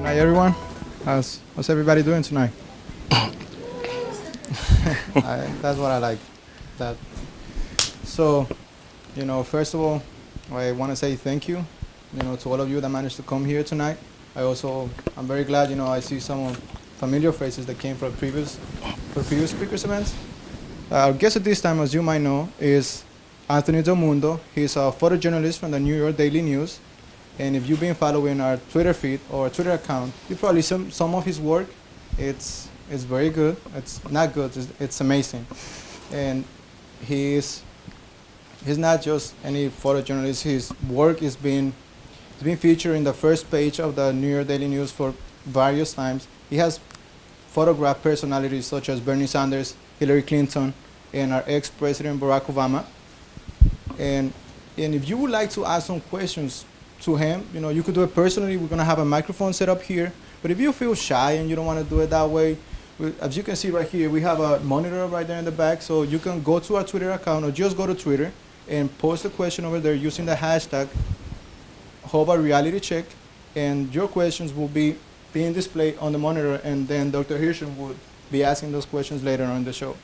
Hi everyone. How's everybody doing tonight? That's what I like. That. So, first of all, I want to say thank you, to all of you that managed to come here tonight. I'm very glad, I see some familiar faces that came from previous speakers events. Our guest at this time, as you might know, is Anthony DelMundo. He's a photojournalist from the New York Daily News. And if you've been following our Twitter feed or Twitter account, you probably see some of his work. It's very good. It's not good. It's amazing. And he's not just any photojournalist. His work is being featured in the first page of the New York Daily News for various times. He has photographed personalities such as Bernie Sanders, Hillary Clinton, and our ex-president Barack Obama. And if you would like to ask some questions to him, you could do it personally. We're going to have a microphone set up here. But if you feel shy and you don't want to do it that way, as you can see right here, we have a monitor right there in the back. So you can go to our Twitter account or just go to Twitter and post a question over there using the hashtag #HobartRealityCheck. And your questions will be being displayed on the monitor. And then Dr. Hirschman would be asking those questions later on in the show.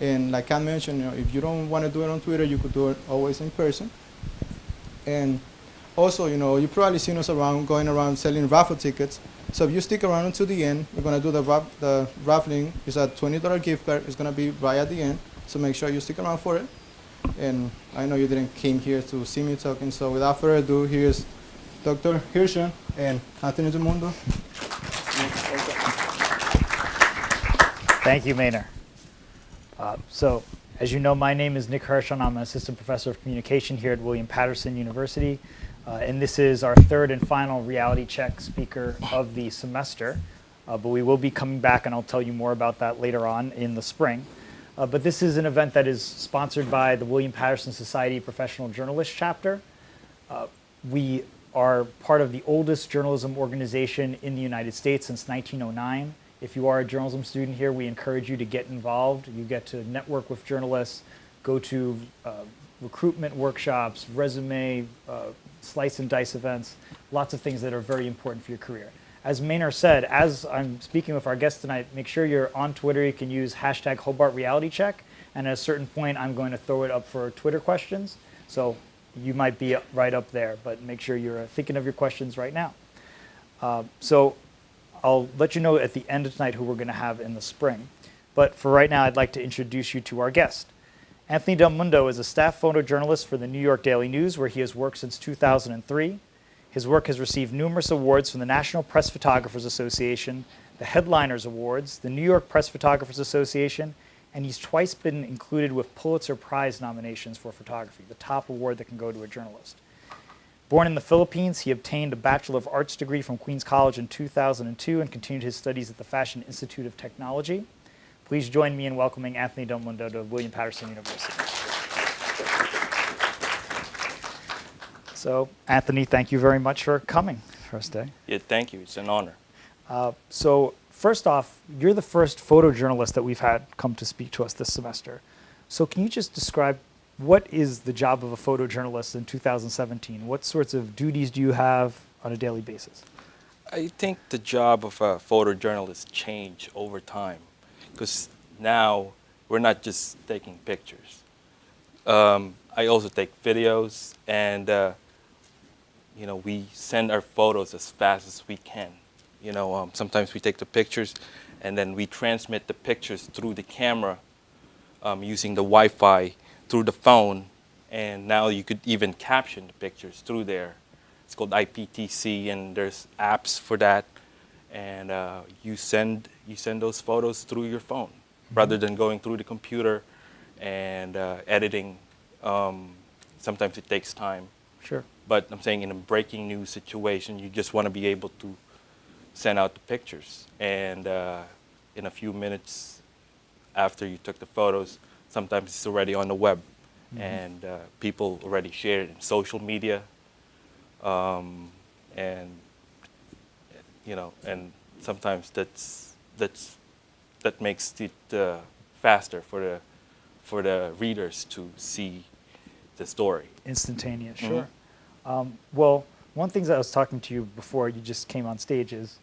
And like I mentioned, if you don't want to do it on Twitter, you could do it always in person. And also, you've probably seen us going around selling raffle tickets. So if you stick around until the end, we're going to do the raffling. It's a $20 gift card. It's going to be right at the end. So make sure you stick around for it. And I know you didn't came here to see me talking. So without further ado, here's Dr. Hirschman and Anthony DelMundo. Thank you, Maynard. So, as you know, my name is Nick Hirschman. I'm an assistant professor of communication here at William Patterson University. And this is our third and final reality check speaker of the semester. But we will be coming back, and I'll tell you more about that later on in the spring. But this is an event that is sponsored by the William Patterson Society Professional Journalist Chapter. We are part of the oldest journalism organization in the United States since 1909. If you are a journalism student here, we encourage you to get involved. You get to network with journalists, go to recruitment workshops, resume, slice and dice events, lots of things that are very important for your career. As Maynard said, as I'm speaking with our guest tonight, make sure you're on Twitter. You can use hashtag #HobartRealityCheck. And at a certain point, I'm going to throw it up for Twitter questions. So you might be right up there, but make sure you're thinking of your questions right now. So I'll let you know at the end of tonight who we're going to have in the spring. But for right now, I'd like to introduce you to our guest. Anthony DelMundo is a staff photojournalist for the New York Daily News, where he has worked since 2003. His work has received numerous awards from the National Press Photographers Association, the Headliners Awards, the New York Press Photographers Association, and he's twice been included with Pulitzer Prize nominations for photography, the top award that can go to a journalist. Born in the Philippines, he obtained a Bachelor of Arts degree from Queens College in 2002 and continued his studies at the Fashion Institute of Technology. Please join me in welcoming Anthony DelMundo to William Patterson University. So, Anthony, thank you very much for coming first day. Yeah, thank you. It's an honor. So, first off, you're the first photojournalist that we've had come to speak to us this semester. So, can you just describe what is the job of a photojournalist in 2017? What sorts of duties do you have on a daily basis? I think the job of a photojournalist changed over time, because now we're not just taking pictures. I also take videos, and we send our photos as fast as we can. Sometimes we take the pictures, and then we transmit the pictures through the camera using the Wi-Fi through the phone, and now you could even caption the pictures through there. It's called IPTC, and there's apps for that. And you send those photos through your phone, rather than going through the computer and editing. Sometimes it takes time. Sure. But I'm saying in a breaking news situation, you just want to be able to send out the pictures. And in a few minutes after you took the photos, sometimes it's already on the web. And people already share it in social media. And sometimes that makes it faster for the readers to see the story. Instantaneous, sure. Well, one thing that I was talking to you before you just came on stage is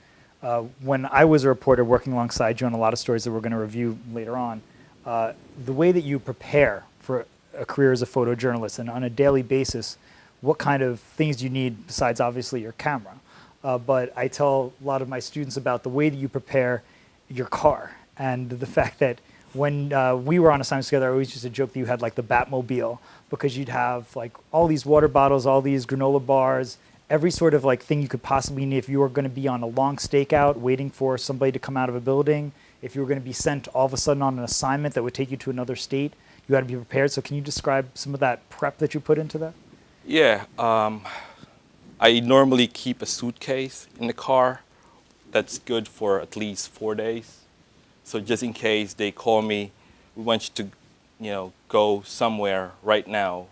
when I was a reporter working alongside you on a lot of stories that we're going to review later on, the way that you prepare for a career as a photojournalist and on a daily basis, what kind of things you need besides obviously your camera. But I tell a lot of my students about the way that you prepare your car and the fact that when we were on assignments together, I always used to joke that you had like the Batmobile because you'd have like all these water bottles, all these granola bars, every sort of like thing you could possibly need if you were going to be on a long stakeout waiting for somebody to come out of a building, if you were going to be sent all of a sudden on an assignment that would take you to another state, you had to be prepared. So can you describe some of that prep that you put into that? Yeah, I normally keep a suitcase in the car that's good for at least 4 days. So just in case they call me, we want you to, go somewhere right now,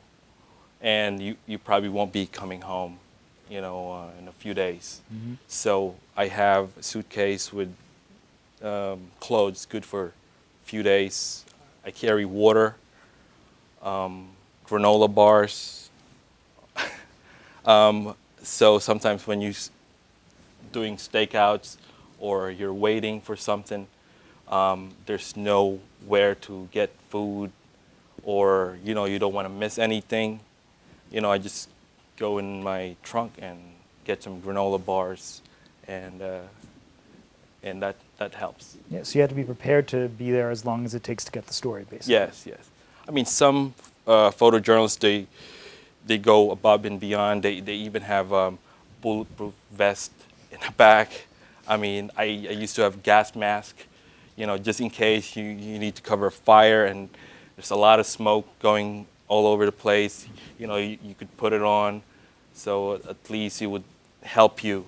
and you probably won't be coming home, in a few days. Mm-hmm. So I have a suitcase with clothes good for a few days. I carry water, granola bars. So sometimes when you're doing stakeouts or you're waiting for something, there's nowhere to get food, or you don't want to miss anything. I just go in my trunk and get some granola bars, and that helps. Yeah, so you have to be prepared to be there as long as it takes to get the story, basically. Yes. I mean, some photojournalists they go above and beyond. They even have bulletproof vest in the back. I mean, I used to have gas mask, just in case you need to cover a fire and there's a lot of smoke going all over the place. You could put it on, so at least it would help you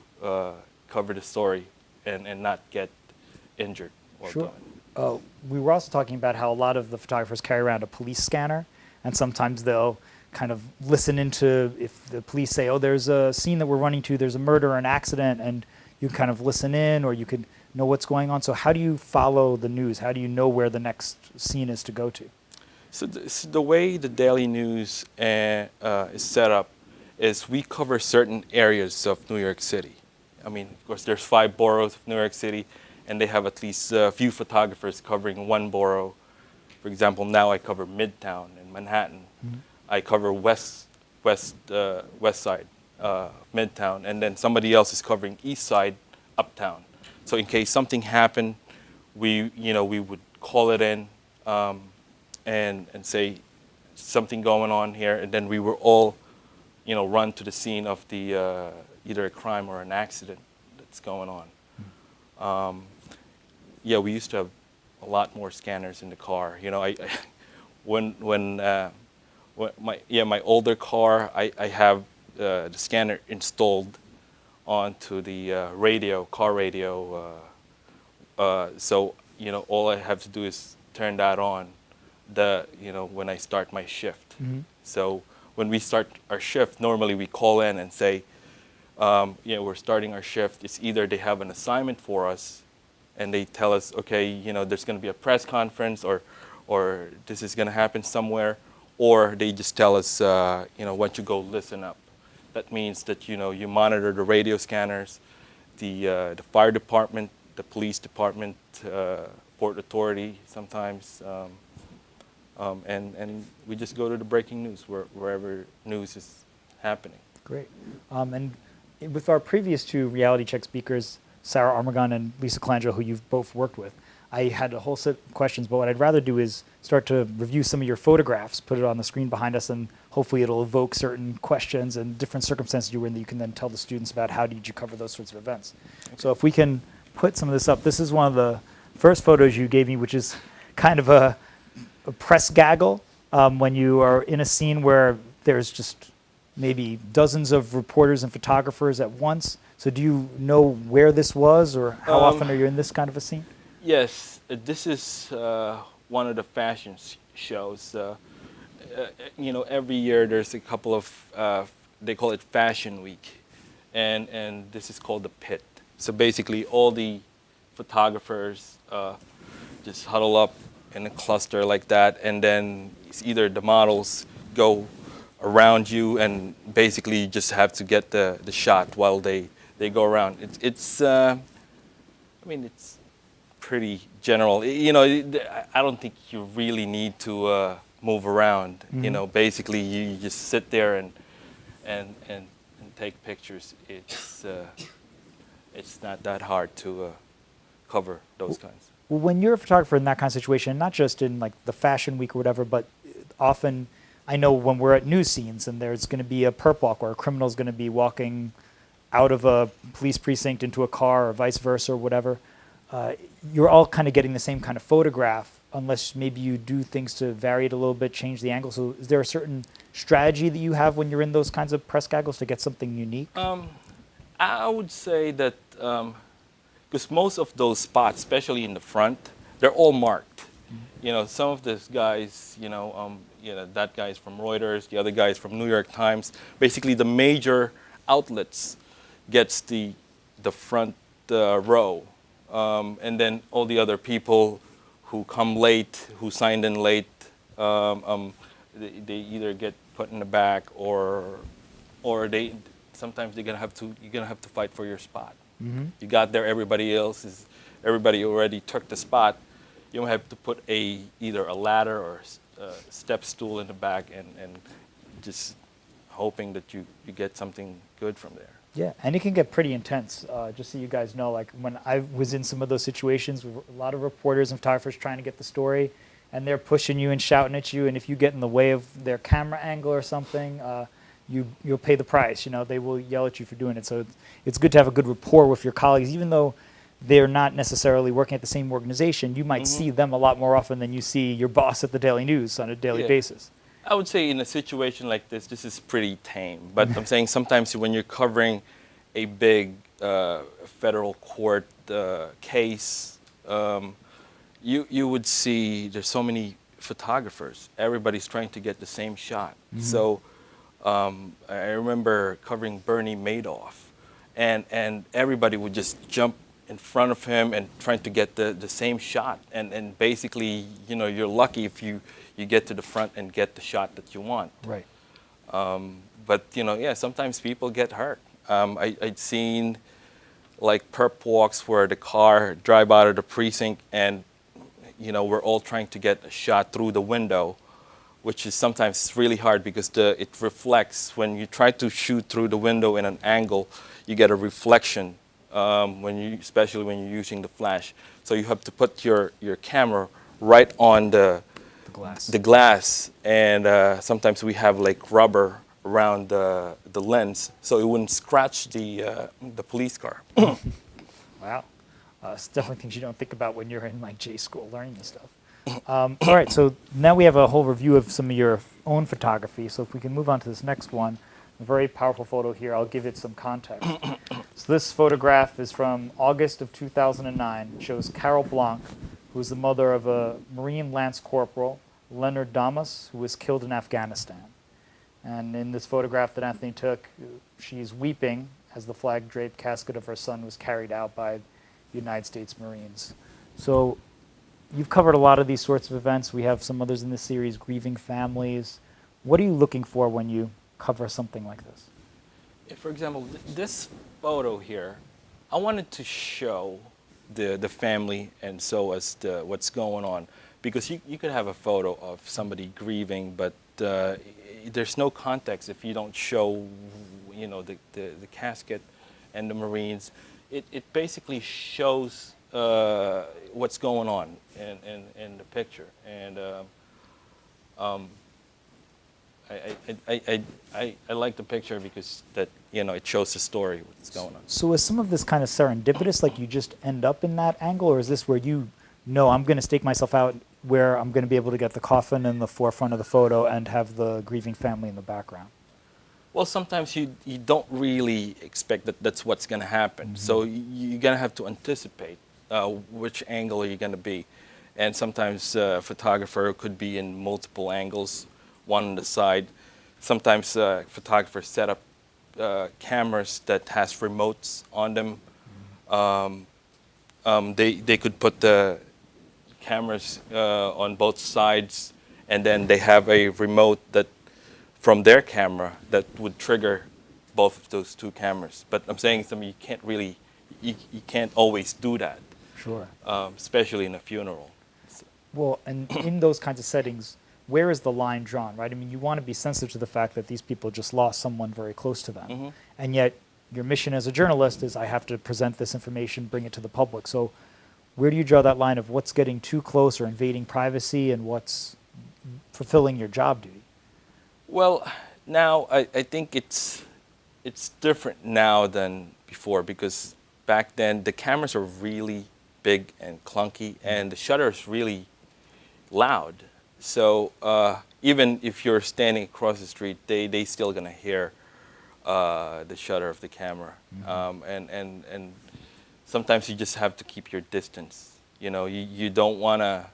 cover the story and not get injured. Sure. We were also talking about how a lot of the photographers carry around a police scanner, and sometimes they'll kind of listen into if the police say, oh, there's a scene that we're running to, there's a murder or an accident, and you can kind of listen in, or you could know what's going on. So how do you follow the news? How do you know where the next scene is to go to? So the way the daily news is set up is we cover certain areas of New York City. I mean, of course, there's 5 boroughs of New York City, and they have at least a few photographers covering one borough. For example, now I cover Midtown in Manhattan. Mm-hmm. I cover west side, Midtown, and then somebody else is covering east side, uptown. So in case something happened, we would call it in and say something going on here, and then we were all run to the scene of the either a crime or an accident that's going on. We used to have a lot more scanners in the car. My older car, I have the scanner installed onto the car radio. So all I have to do is turn that on when I start my shift. Mm-hmm. So when we start our shift, normally we call in and say, we're starting our shift. It's either they have an assignment for us and they tell us, okay, there's going to be a press conference or this is going to happen somewhere, or they just tell us, why don't you go listen up. That means that, you monitor the radio scanners, the fire department, the police department, Port Authority sometimes, and we just go to the breaking news wherever news is happening. Great. And with our previous 2 reality check speakers, Sarah Armagon and Lisa Colangelo, who you've both worked with, I had a whole set of questions, but what I'd rather do is start to review some of your photographs, put it on the screen behind us, and hopefully it'll evoke certain questions and different circumstances you were in that you can then tell the students about how did you cover those sorts of events. Okay. So if we can put some of this up. This is one of the first photos you gave me, which is kind of a press gaggle when you are in a scene where there's just maybe dozens of reporters and photographers at once. So do you know where this was, or how often are you in this kind of a scene? Yes, this is one of the fashion shows. Every year there's a couple of, they call it Fashion Week, and this is called the pit. So basically all the photographers just huddle up in a cluster like that, and then it's either the models go around you, and basically you just have to get the shot while they go around. I mean, it's pretty general. You know, I don't think you really need to move around. You know, basically you just sit there and take pictures. It's not that hard to cover those kinds. Well, when you're a photographer in that kind of situation, not just in like the fashion week or whatever, but often I know when we're at news scenes and there's going to be a perp walk or a criminal's going to be walking out of a police precinct into a car or vice versa or whatever, you're all kind of getting the same kind of photograph unless maybe you do things to vary it a little bit, change the angle. So is there a certain strategy that you have when you're in those kinds of press gaggles to get something unique? I would say that because most of those spots, especially in the front, they're all marked. You know, some of these guys, that guy's from Reuters, the other guy's from New York Times. Basically, the major outlets gets the front row, and then all the other people who come late, who signed in late, they either get put in the back or sometimes you're gonna have to fight for your spot. You got there, everybody already took the spot. You have to put either a ladder or a step stool in the back and just hoping that you get something good from there. Yeah, and it can get pretty intense. Just so you guys know, like when I was in some of those situations with a lot of reporters and photographers trying to get the story, and they're pushing you and shouting at you, and if you get in the way of their camera angle or something, you'll pay the price. You know, they will yell at you for doing it. So it's good to have a good rapport with your colleagues, even though they're not necessarily working at the same organization. You might see them a lot more often than you see your boss at the Daily News on a daily basis. I would say in a situation like this is pretty tame. But I'm saying sometimes when you're covering a big federal court case, you would see there's so many photographers. Everybody's trying to get the same shot. So I remember covering Bernie Madoff, and everybody would just jump in front of him and trying to get the same shot. And basically, you're lucky if you get to the front and get the shot that you want. Right. But sometimes people get hurt. I'd seen like perp walks where the car drive out of the precinct and we're all trying to get a shot through the window, which is sometimes really hard because it reflects. When you try to shoot through the window in an angle, you get a reflection, especially when you're using the flash. So you have to put your camera right on the glass, and sometimes we have like rubber around the lens so it wouldn't scratch the police car. Wow. It's definitely things you don't think about when you're in like J school learning this stuff. All right, so now we have a whole review of some of your own photography. So if we can move on to this next one, a very powerful photo here. I'll give it some context. So this photograph is from August of 2009. It shows Carol Blanc, who is the mother of a Marine Lance Corporal, Leonard Damas, who was killed in Afghanistan. And in this photograph that Anthony took, she's weeping as the flag-draped casket of her son was carried out by the United States Marines. So you've covered a lot of these sorts of events. We have some others in this series, grieving families. What are you looking for when you cover something like this? For example, this photo here, I wanted to show the family and so as to what's going on. Because you could have a photo of somebody grieving, but there's no context if you don't show, the casket and the Marines. It basically shows what's going on in the picture, and I like the picture because it shows the story what's going on. So is some of this kind of serendipitous, like you just end up in that angle, or is this where I'm going to stake myself out where I'm going to be able to get the coffin in the forefront of the photo and have the grieving family in the background? Well, sometimes you don't really expect that's what's going to happen. So you're going to have to anticipate which angle are you going to be. And sometimes a photographer could be in multiple angles, one on the side. Sometimes photographers set up cameras that has remotes on them. They could put the cameras on both sides, and then they have a remote that from their camera that would trigger both of those two cameras. But I'm saying something you can't really, you can't always do that, Sure. especially in a funeral. Well, and in those kinds of settings, where is the line drawn, right? I mean, you want to be sensitive to the fact that these people just lost someone very close to them. Mm-hmm. And yet, your mission as a journalist is I have to present this information, bring it to the public. So where do you draw that line of what's getting too close or invading privacy and what's fulfilling your job duty? Well, now I think it's different now than before, because back then the cameras were really big and clunky, and the shutter is really loud. So even if you're standing across the street, they still gonna hear the shutter of the camera. And sometimes you just have to keep your distance. You know, you don't wanna.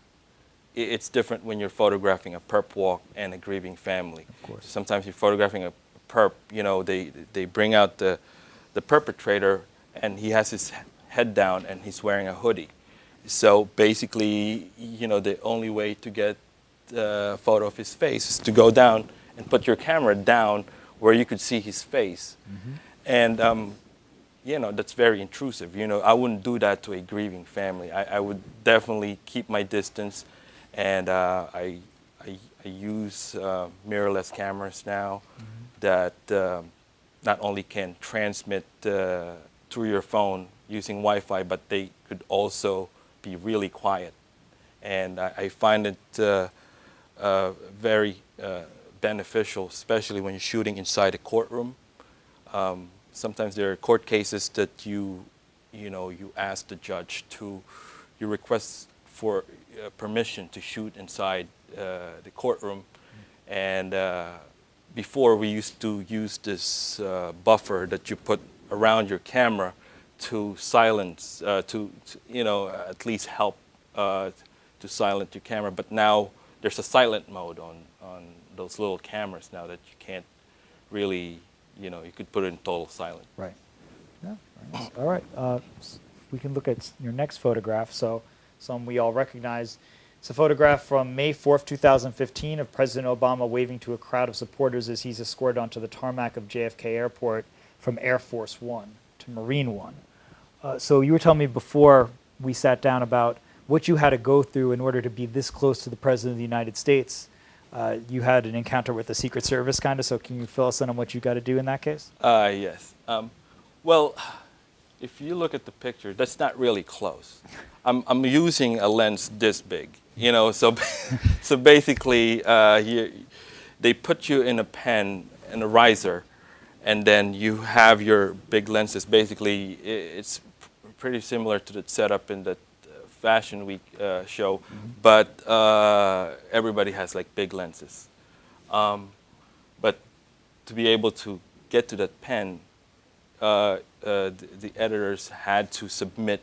It's different when you're photographing a perp walk and a grieving family. Of course. Sometimes you're photographing a perp. You know, they bring out the perpetrator, and he has his head down and he's wearing a hoodie. So basically, you know, the only way to get a photo of his face is to go down and put your camera down where you could see his face. And you know, that's very intrusive. You know, I wouldn't do that to a grieving family. I would definitely keep my distance, and I use mirrorless cameras now that not only can transmit through your phone using Wi-Fi, but they could also be really quiet. And I find it very beneficial, especially when you're shooting inside a courtroom. Sometimes there are court cases that you ask the judge to, you request for permission to shoot inside the courtroom. And before, we used to use this buffer that you put around your camera to silence, to at least help to silence your camera. But now there's a silent mode on those little cameras now that you can't really, you could put it in total silent. Right. Yeah, very nice. All right. We can look at your next photograph. So some we all recognize. It's a photograph from May 4th, 2015 of President Obama waving to a crowd of supporters as he's escorted onto the tarmac of JFK Airport from Air Force One to Marine One. So you were telling me before we sat down about what you had to go through in order to be this close to the President of the United States. You had an encounter with the Secret Service, kind of, so can you fill us in on what you got to do in that case? Yes. Well, if you look at the picture, that's not really close. I'm using a lens this big, so so basically they put you in a pen, in a riser, and then you have your big lenses. Basically, it's pretty similar to the setup in the Fashion Week show, but everybody has like big lenses. But to be able to get to that pen, the editors had to submit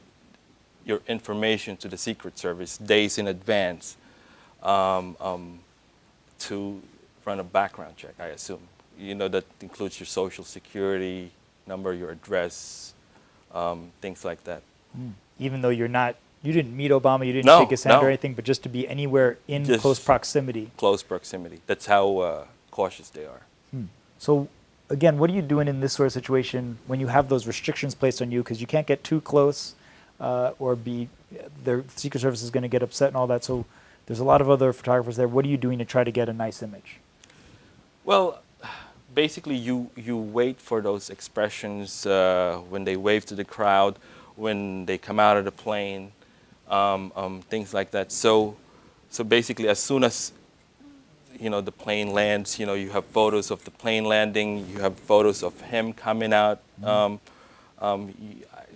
your information to the Secret Service days in advance to run a background check, I assume. That includes your social security number, your address, things like that. Even though you didn't meet Obama, you didn't No, shake his hand no. or anything, but just to be anywhere in Just close proximity. Close proximity. That's how cautious they are. So again, what are you doing in this sort of situation when you have those restrictions placed on you because you can't get too close or the Secret Service is going to get upset and all that. So there's a lot of other photographers there. What are you doing to try to get a nice image? Well, basically you wait for those expressions when they wave to the crowd, when they come out of the plane, things like that. So basically, as soon as the plane lands, you have photos of the plane landing, you have photos of him coming out.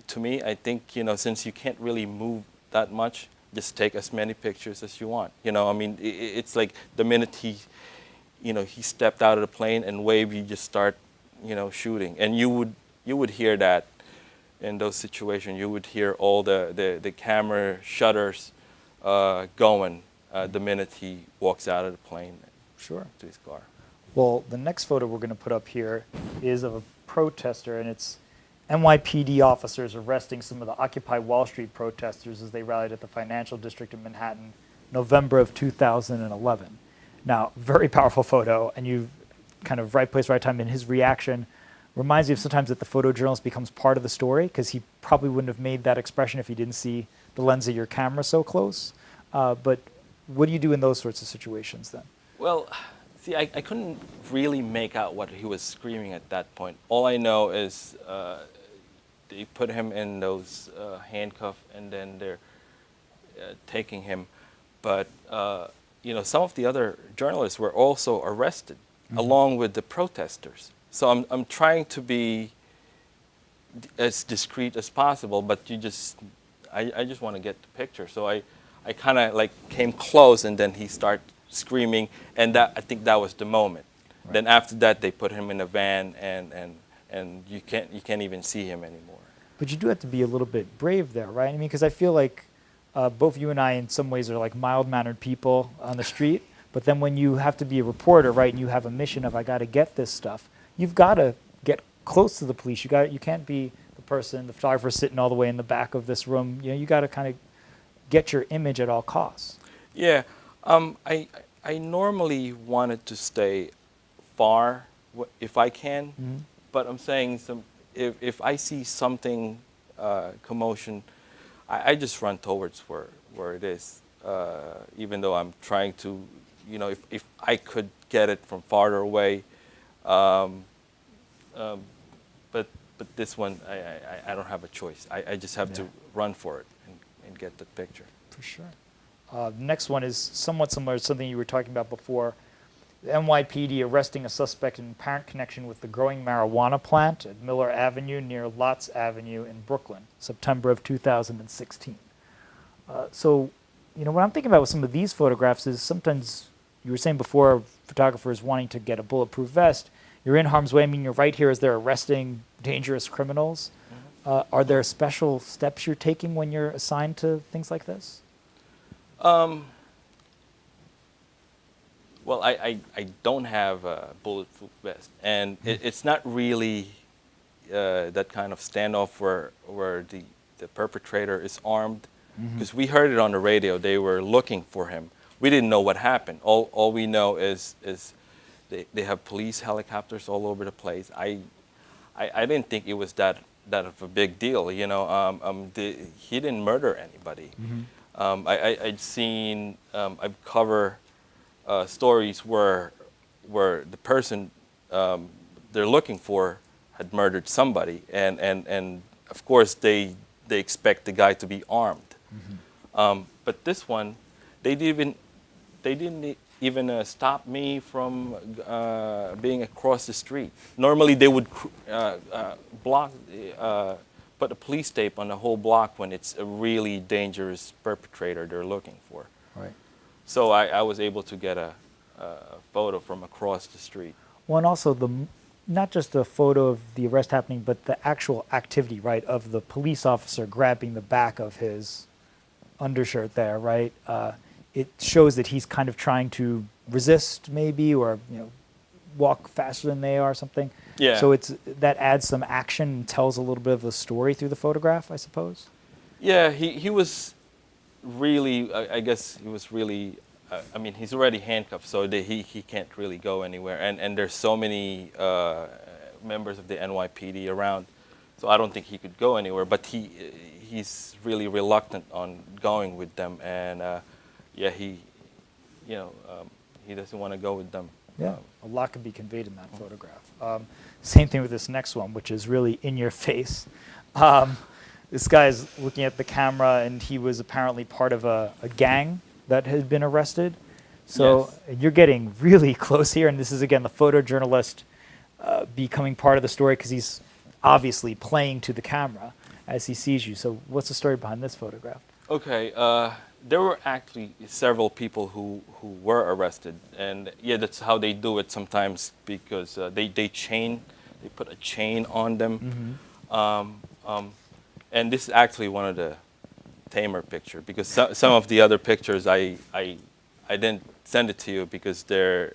To me, I think since you can't really move that much, just take as many pictures as you want. It's like the minute he stepped out of the plane and waved, you just start shooting, and you would hear that. In those situations, you would hear all the camera shutters going the minute he walks out of the plane Sure. to his car. Well, the next photo we're going to put up here is of a protester, and it's NYPD officers arresting some of the Occupy Wall Street protesters as they rallied at the financial district in Manhattan, November of 2011. Now, very powerful photo, and you've kind of right place, right time, and his reaction reminds me of sometimes that the photojournalist becomes part of the story, because he probably wouldn't have made that expression if he didn't see the lens of your camera so close. But what do you do in those sorts of situations then? Well, see, I couldn't really make out what he was screaming at that point. All I know is they put him in those handcuffs, and then they're taking him. But you know, some of the other journalists were also arrested, along with the protesters. So I'm trying to be as discreet as possible, but I just want to get the picture. So I kind of like came close, and then he started screaming, and I think that was the moment. Right. Then after that, they put him in a van, and you can't even see him anymore. But you do have to be a little bit brave there, right? I mean, because I feel like both you and I, in some ways, are like mild-mannered people on the street. But then when you have to be a reporter, right, and you have a mission of I got to get this stuff, you've got to get close to the police. You can't be the photographer sitting all the way in the back of this room. You know, you got to kind of get your image at all costs. Yeah, I normally wanted to stay far if I can, but I'm saying if I see something commotion, I just run towards where it is, even though I'm trying to, you know, if I could get it from farther away. But this one, I don't have a choice. I just have to run for it and get the picture. For sure. The next one is somewhat similar to something you were talking about before. The NYPD arresting a suspect in apparent connection with the growing marijuana plant at Miller Avenue near Lotz Avenue in Brooklyn, September of 2016. So, you know, what I'm thinking about with some of these photographs is sometimes, you were saying before, photographers wanting to get a bulletproof vest, you're in harm's way. I mean, you're right here as they're arresting dangerous criminals. Are there special steps you're taking when you're assigned to things like this? Well, I don't have a bulletproof vest, and it's not really that kind of standoff where the perpetrator is armed, because we heard it on the radio. They were looking for him. We didn't know what happened. All we know is they have police helicopters all over the place. I didn't think it was that of a big deal. You know, he didn't murder anybody. I'd seen, I've covered stories where the person they're looking for had murdered somebody, and of course they expect the guy to be armed. But this one, they didn't even stop me from being across the street. Normally they would block, put a police tape on the whole block when it's a really dangerous perpetrator they're looking for. Right. So I was able to get a photo from across the street. Well, and also not just a photo of the arrest happening, but the actual activity, right, of the police officer grabbing the back of his undershirt there, right? It shows that he's kind of trying to resist, maybe, or walk faster than they are, or something. Yeah. So that adds some action and tells a little bit of the story through the photograph, I suppose. Yeah, he was really. I guess he was really. I mean, he's already handcuffed, so he can't really go anywhere. And there's so many members of the NYPD around, so I don't think he could go anywhere. But he's really reluctant on going with them, and yeah, he doesn't want to go with them. Yeah, a lot could be conveyed in that photograph. Same thing with this next one, which is really in your face. This guy's looking at the camera, and he was apparently part of a gang that had been arrested. So yes. You're getting really close here, and this is, again, the photojournalist becoming part of the story, because he's obviously playing to the camera as he sees you. So what's the story behind this photograph? Okay, there were actually several people who were arrested, and yeah, that's how they do it sometimes, because they put a chain on them. And this is actually one of the tamer picture, because some of the other pictures I didn't send it to you because they're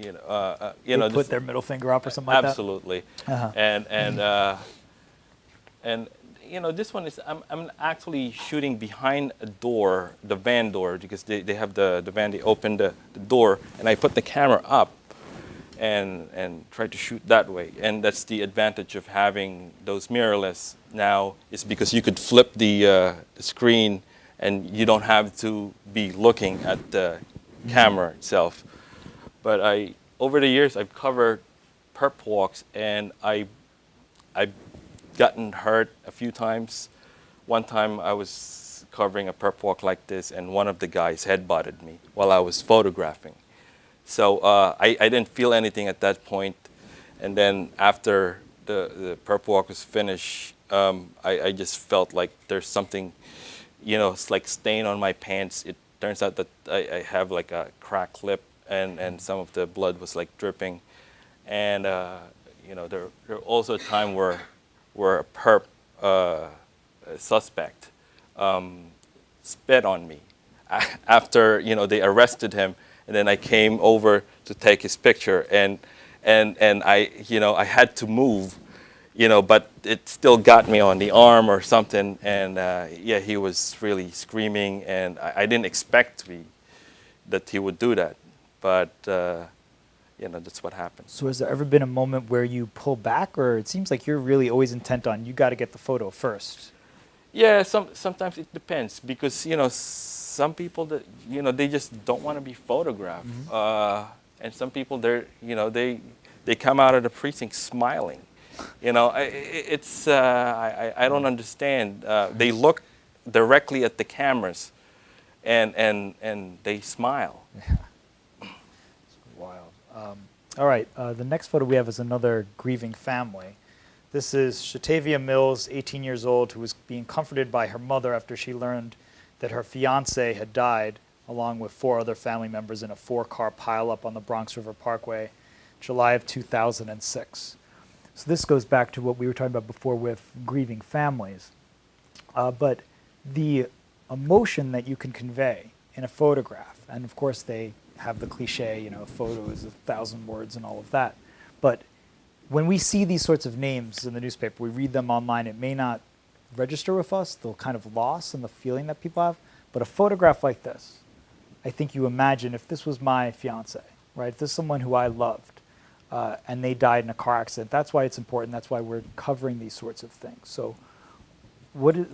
they put their middle finger up or something like that. Absolutely. And this one is I'm actually shooting behind a door, the van door, because they have the van. They open the door, and I put the camera up, and try to shoot that way. And that's the advantage of having those mirrorless now, is because you could flip the screen and you don't have to be looking at the camera itself. But over the years, I've covered perp walks, and I've gotten hurt a few times. One time I was covering a perp walk like this, and one of the guys head-butted me while I was photographing. So I didn't feel anything at that point. And then after the perp walk was finished, I just felt like there's something, it's like stain on my pants. It turns out that I have like a cracked lip, and some of the blood was like dripping. And there also a time where a perp suspect spit on me after they arrested him, and then I came over to take his picture, and I had to move, but it still got me on the arm or something, and he was really screaming, and I didn't expect that he would do that, but that's what happened. So has there ever been a moment where you pull back, or it seems like you're really always intent on you got to get the photo first? Yeah, sometimes it depends, because some people that they just don't want to be photographed, and some people they come out of the precinct smiling. I don't understand. They look directly at the cameras, and they smile. Yeah. It's wild. All right, the next photo we have is another grieving family. This is Shatavia Mills, 18 years old, who was being comforted by her mother after she learned that her fiance had died, along with 4 other family members in a 4-car pileup on the Bronx River Parkway, July of 2006. So this goes back to what we were talking about before with grieving families. But the emotion that you can convey in a photograph, and of course they have the cliche, a photo is 1,000 words and all of that. But when we see these sorts of names in the newspaper, we read them online, it may not register with us, the kind of loss and the feeling that people have. But a photograph like this, I think you imagine if this was my fiance, right? If this is someone who I loved, and they died in a car accident, that's why it's important. That's why we're covering these sorts of things. So what do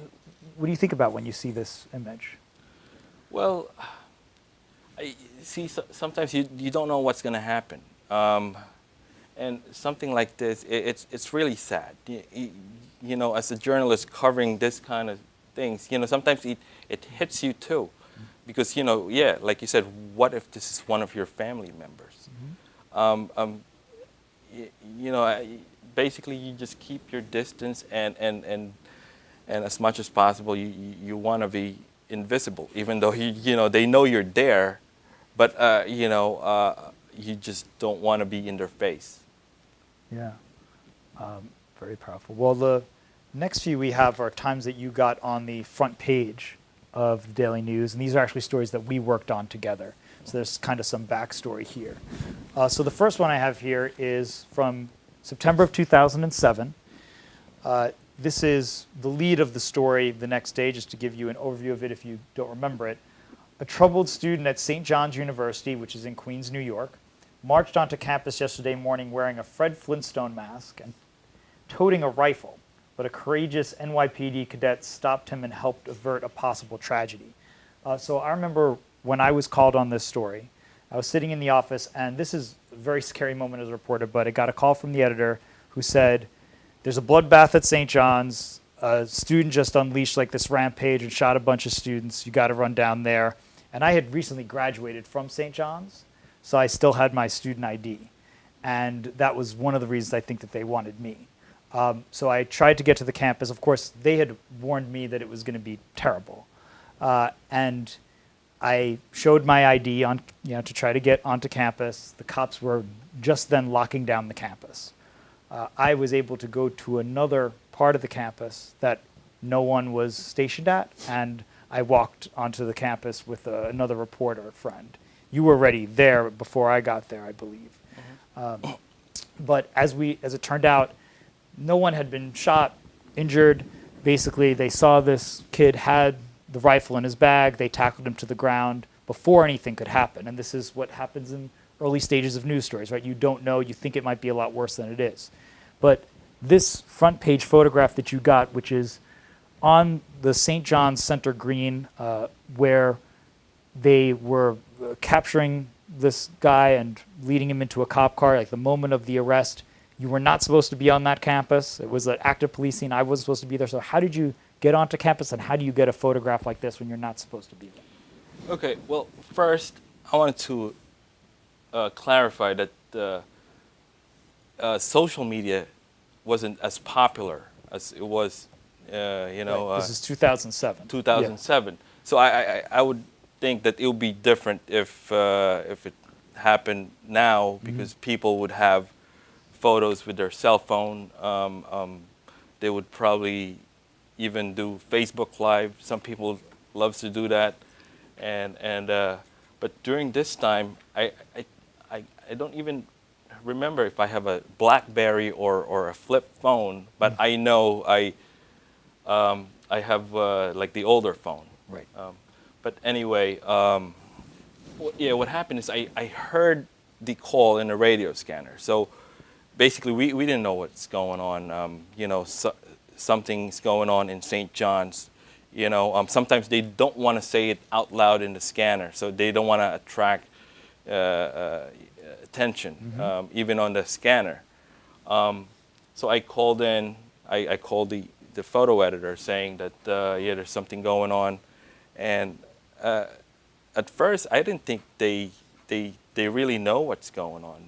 you think about when you see this image? Well, sometimes you don't know what's going to happen. And something like this, it's really sad. As a journalist covering this kind of things, sometimes it hits you too. Because, like you said, what if this is one of your family members? Basically you just keep your distance, and as much as possible you want to be invisible, even though they know you're there, but you just don't want to be in their face. Yeah, very powerful. Well, the next few we have are times that you got on the front page of the Daily News, and these are actually stories that we worked on together. So there's kind of some backstory here. So the first one I have here is from September of 2007. This is the lead of the story the next day, just to give you an overview of it if you don't remember it. A troubled student at St. John's University, which is in Queens, New York, marched onto campus yesterday morning wearing a Fred Flintstone mask and toting a rifle, but a courageous NYPD cadet stopped him and helped avert a possible tragedy. So I remember when I was called on this story, I was sitting in the office, and this is a very scary moment as a reporter, but I got a call from the editor who said, there's a bloodbath at St. John's, a student just unleashed like this rampage and shot a bunch of students, you got to run down there. And I had recently graduated from St. John's, so I still had my student ID. And that was one of the reasons I think that they wanted me. So I tried to get to the campus. Of course, they had warned me that it was going to be terrible. And I showed my ID to try to get onto campus. The cops were just then locking down the campus. I was able to go to another part of the campus that no one was stationed at, and I walked onto the campus with another reporter friend. You were already there before I got there, I believe. But as it turned out, no one had been shot, injured. Basically, they saw this kid had the rifle in his bag. They tackled him to the ground before anything could happen. And this is what happens in early stages of news stories, right? You don't know, you think it might be a lot worse than it is. But this front page photograph that you got, which is on the St. John's Center Green, where they were capturing this guy and leading him into a cop car, like the moment of the arrest. You were not supposed to be on that campus. It was an active policing. I wasn't supposed to be there. So how did you get onto campus, and how do you get a photograph like this when you're not supposed to be there? Okay, well, first, I wanted to clarify that social media wasn't as popular as it was, This is 2007. 2007. Yeah. So I would think that it would be different if it happened now, because people would have photos with their cell phone. They would probably even do Facebook Live. Some people loves to do that, but during this time, I don't even remember if I have a BlackBerry or a flip phone, but I know I have like the older phone. Right. But anyway, yeah, what happened is I heard the call in the radio scanner. So basically, we didn't know what's going on. Something's going on in St. John's. Sometimes they don't want to say it out loud in the scanner, so they don't want to attract attention, even on the scanner. So I called in. I called the photo editor saying that yeah, there's something going on, and at first I didn't think they really know what's going on,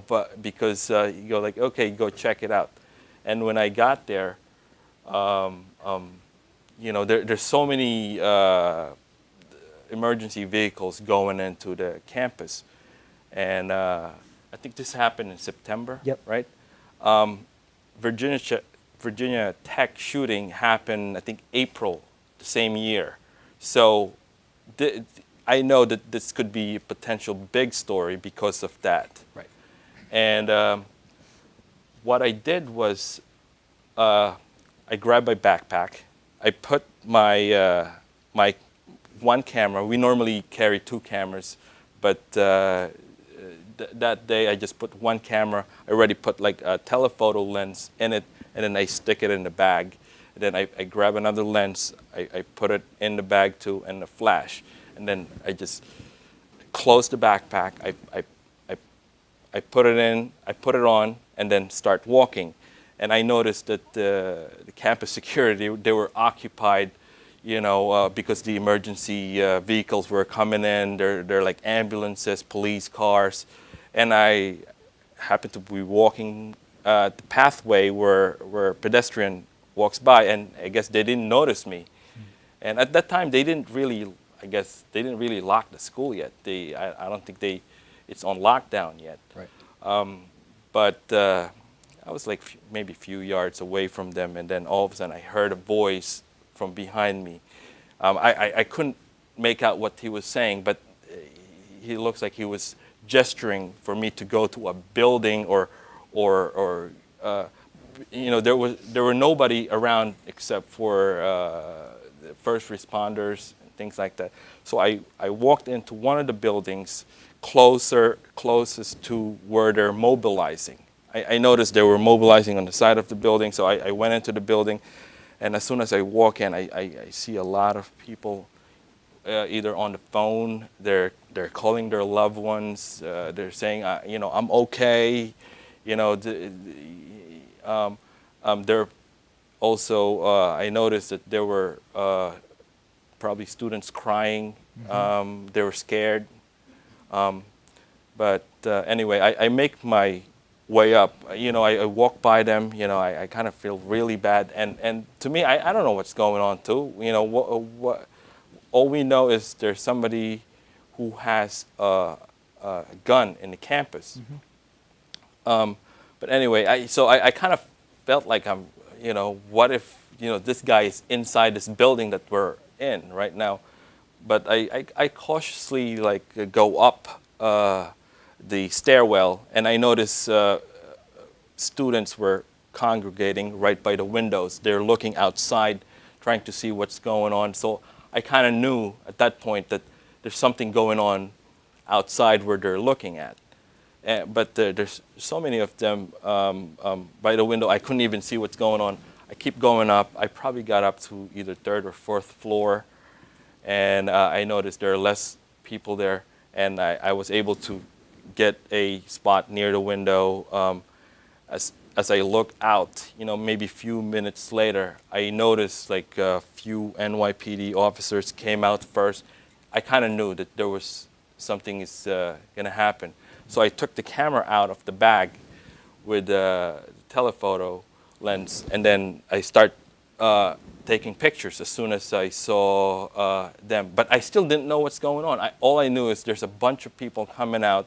but because you go like, okay, go check it out. And when I got there, there's so many emergency vehicles going into the campus, and I think this happened in September. Yep. Right? Virginia Tech shooting happened, I think, April the same year. So I know that this could be a potential big story because of that. Right. And what I did was I grabbed my backpack. I put my my one camera. We normally carry two cameras, but that day I just put one camera. I already put like a telephoto lens in it, and then I stick it in the bag. And then I grab another lens. I put it in the bag too, and a flash. And then I just close the backpack. I put it in. I put it on, and then start walking. And I noticed that the campus security, they were occupied, because the emergency vehicles were coming in. They're like ambulances, police cars, and I happened to be walking the pathway where pedestrian walks by, and I guess they didn't notice me. And at that time, they didn't really lock the school yet. I don't think it's on lockdown yet. Right. But I was like maybe a few yards away from them, and then all of a sudden I heard a voice from behind me. I couldn't make out what he was saying, but he looks like he was gesturing for me to go to a building or there were nobody around except for first responders and things like that. So I walked into one of the buildings closest to where they're mobilizing. I noticed they were mobilizing on the side of the building, so I went into the building, and as soon as I walk in, I see a lot of people either on the phone, they're calling their loved ones, they're saying, I'm okay, there also, I noticed that there were probably students crying, they were scared, but anyway, I make my way up. I walk by them. I kind of feel really bad, and to me, I don't know what's going on too. What all we know is there's somebody who has a gun in the campus. But anyway, I kind of felt like I'm, what if this guy is inside this building that we're in right now? But I cautiously go up the stairwell, and I noticed students were congregating right by the windows. They're looking outside, trying to see what's going on. So I kind of knew at that point that there's something going on outside where they're looking at. But there's so many of them by the window. I couldn't even see what's going on. I keep going up. I probably got up to either third or fourth floor, and I noticed there are less people there, and I was able to get a spot near the window. As I look out, maybe a few minutes later, I noticed like a few NYPD officers came out first. I kind of knew that there was something is going to happen. So I took the camera out of the bag with the telephoto lens, and then I start taking pictures as soon as I saw them. But I still didn't know what's going on. All I knew is there's a bunch of people coming out,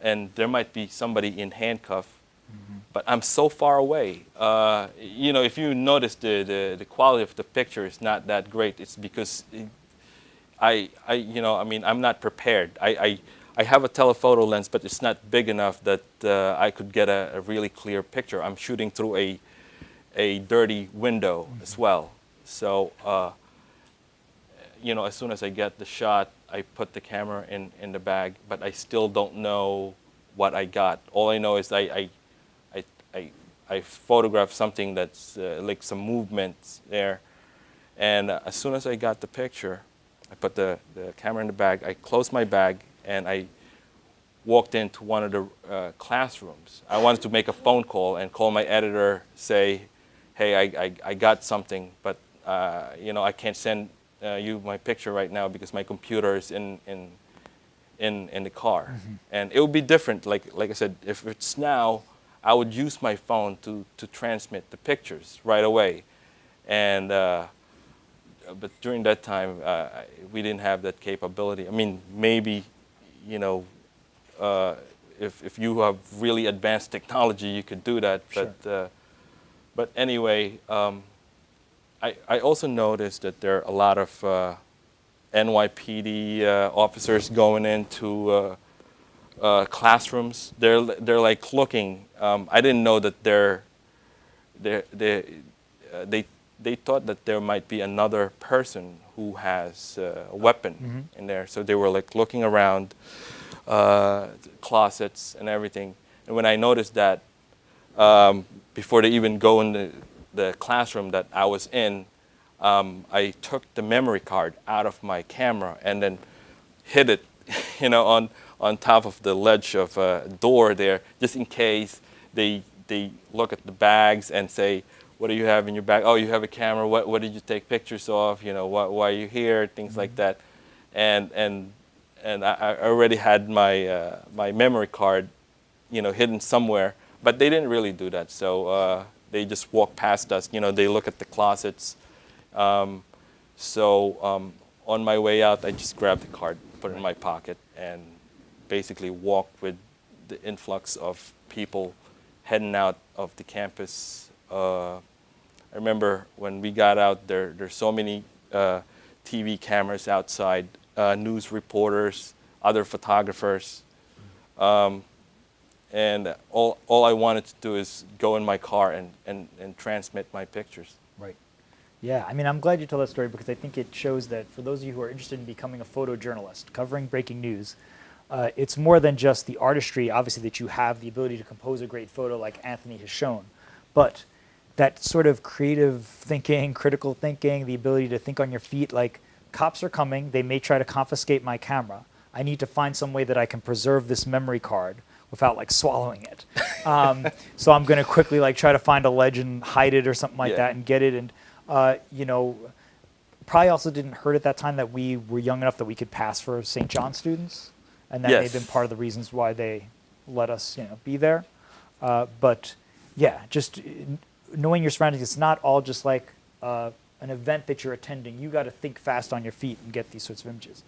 and there might be somebody in handcuff. Mm-hmm. But I'm so far away. If you notice the quality of the picture is not that great, it's because I'm not prepared. I have a telephoto lens, but it's not big enough that I could get a really clear picture. I'm shooting through a dirty window mm-hmm. as well. So, as soon as I get the shot, I put the camera in the bag, but I still don't know what I got. All I know is I photographed something that's like some movements there. And as soon as I got the picture, I put the camera in the bag, I closed my bag, and I walked into one of the classrooms. I wanted to make a phone call and call my editor, say, hey, I got something, but I can't send you my picture right now because my computer is in the car. Mm-hmm. And it would be different, like I said, if it's now, I would use my phone to transmit the pictures right away. And but during that time, we didn't have that capability. I mean, maybe, if you have really advanced technology, you could do that. Sure. But anyway, I also noticed that there are a lot of NYPD officers going into classrooms. They're like looking. I didn't know that they thought that there might be another person who has a weapon mm-hmm. in there. So they were like looking around closets and everything. And when I noticed that, before they even go in the classroom that I was in, I took the memory card out of my camera and then hid it, on top of the ledge of a door there, just in case they look at the bags and say, what do you have in your bag? Oh, you have a camera. What did you take pictures of? Why are you here? Things mm-hmm. like that. And I already had my memory card, hidden somewhere. But they didn't really do that. So they just walked past us. They look at the closets. So on my way out, I just grabbed the card, put it in my pocket, and basically walked with the influx of people heading out of the campus. I remember when we got out there's so many TV cameras outside, news reporters, other photographers. And all I wanted to do is go in my car and transmit my pictures. Right. Yeah, I mean, I'm glad you told that story because I think it shows that for those of you who are interested in becoming a photojournalist, covering breaking news, it's more than just the artistry, obviously, that you have the ability to compose a great photo like Anthony has shown, but that sort of creative thinking, critical thinking, the ability to think on your feet, like cops are coming, they may try to confiscate my camera. I need to find some way that I can preserve this memory card without like swallowing it. So I'm going to quickly like try to find a ledge and hide it or something like that and get it. And, probably also didn't hurt at that time that we were young enough that we could pass for St. John students. And that may have been part of the reasons why they let us, be there. But yeah, just knowing your surroundings, it's not all just like an event that you're attending. You got to think fast on your feet and get these sorts of images.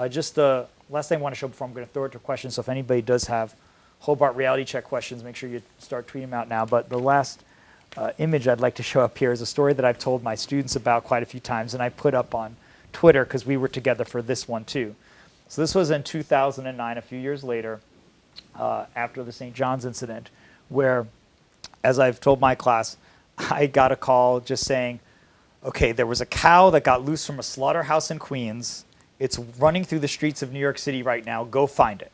Just the last thing I want to show before I'm going to throw it to questions. So if anybody does have Hobart reality check questions, make sure you start tweeting them out now. But the last image I'd like to show up here is a story that I've told my students about quite a few times, and I put up on Twitter because we were together for this one too. So this was in 2009, a few years later, after the St. John's incident, where, as I've told my class, I got a call just saying, okay, there was a cow that got loose from a slaughterhouse in Queens. It's running through the streets of New York City right now. Go find it.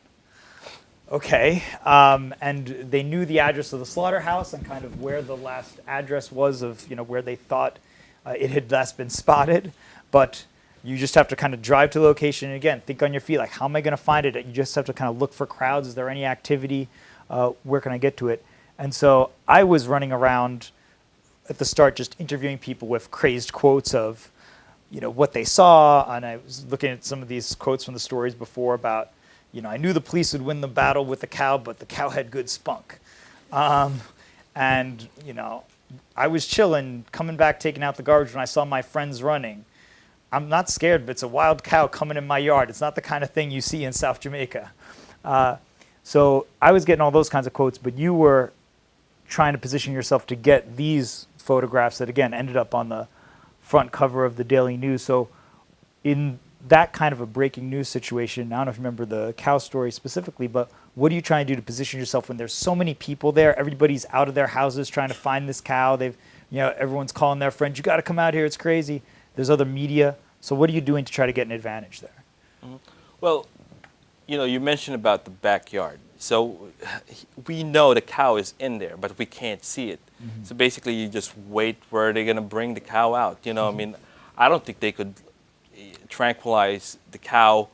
Okay, and they knew the address of the slaughterhouse and kind of where the last address was of, where they thought it had last been spotted, but you just have to kind of drive to the location and again, think on your feet, like how am I going to find it? You just have to kind of look for crowds. Is there any activity? Where can I get to it? And so I was running around at the start just interviewing people with crazed quotes of, what they saw, and I was looking at some of these quotes from the stories before about, I knew the police would win the battle with the cow, but the cow had good spunk. And, I was chilling, coming back, taking out the garbage when I saw my friends running. I'm not scared, but it's a wild cow coming in my yard. It's not the kind of thing you see in South Jamaica. So I was getting all those kinds of quotes, but you were trying to position yourself to get these photographs that, again, ended up on the front cover of the Daily News. So in that kind of a breaking news situation, I don't know if you remember the cow story specifically, but what are you trying to do to position yourself when there's so many people there? Everybody's out of their houses trying to find this cow. Everyone's calling their friends, you got to come out here, it's crazy. There's other media. So what are you doing to try to get an advantage there? Mm-hmm. Well, you mentioned about the backyard. So we know the cow is in there, but we can't see it. Mm-hmm. So basically, you just wait where they're going to bring the cow out. Mm-hmm. I don't think they could tranquilize the cow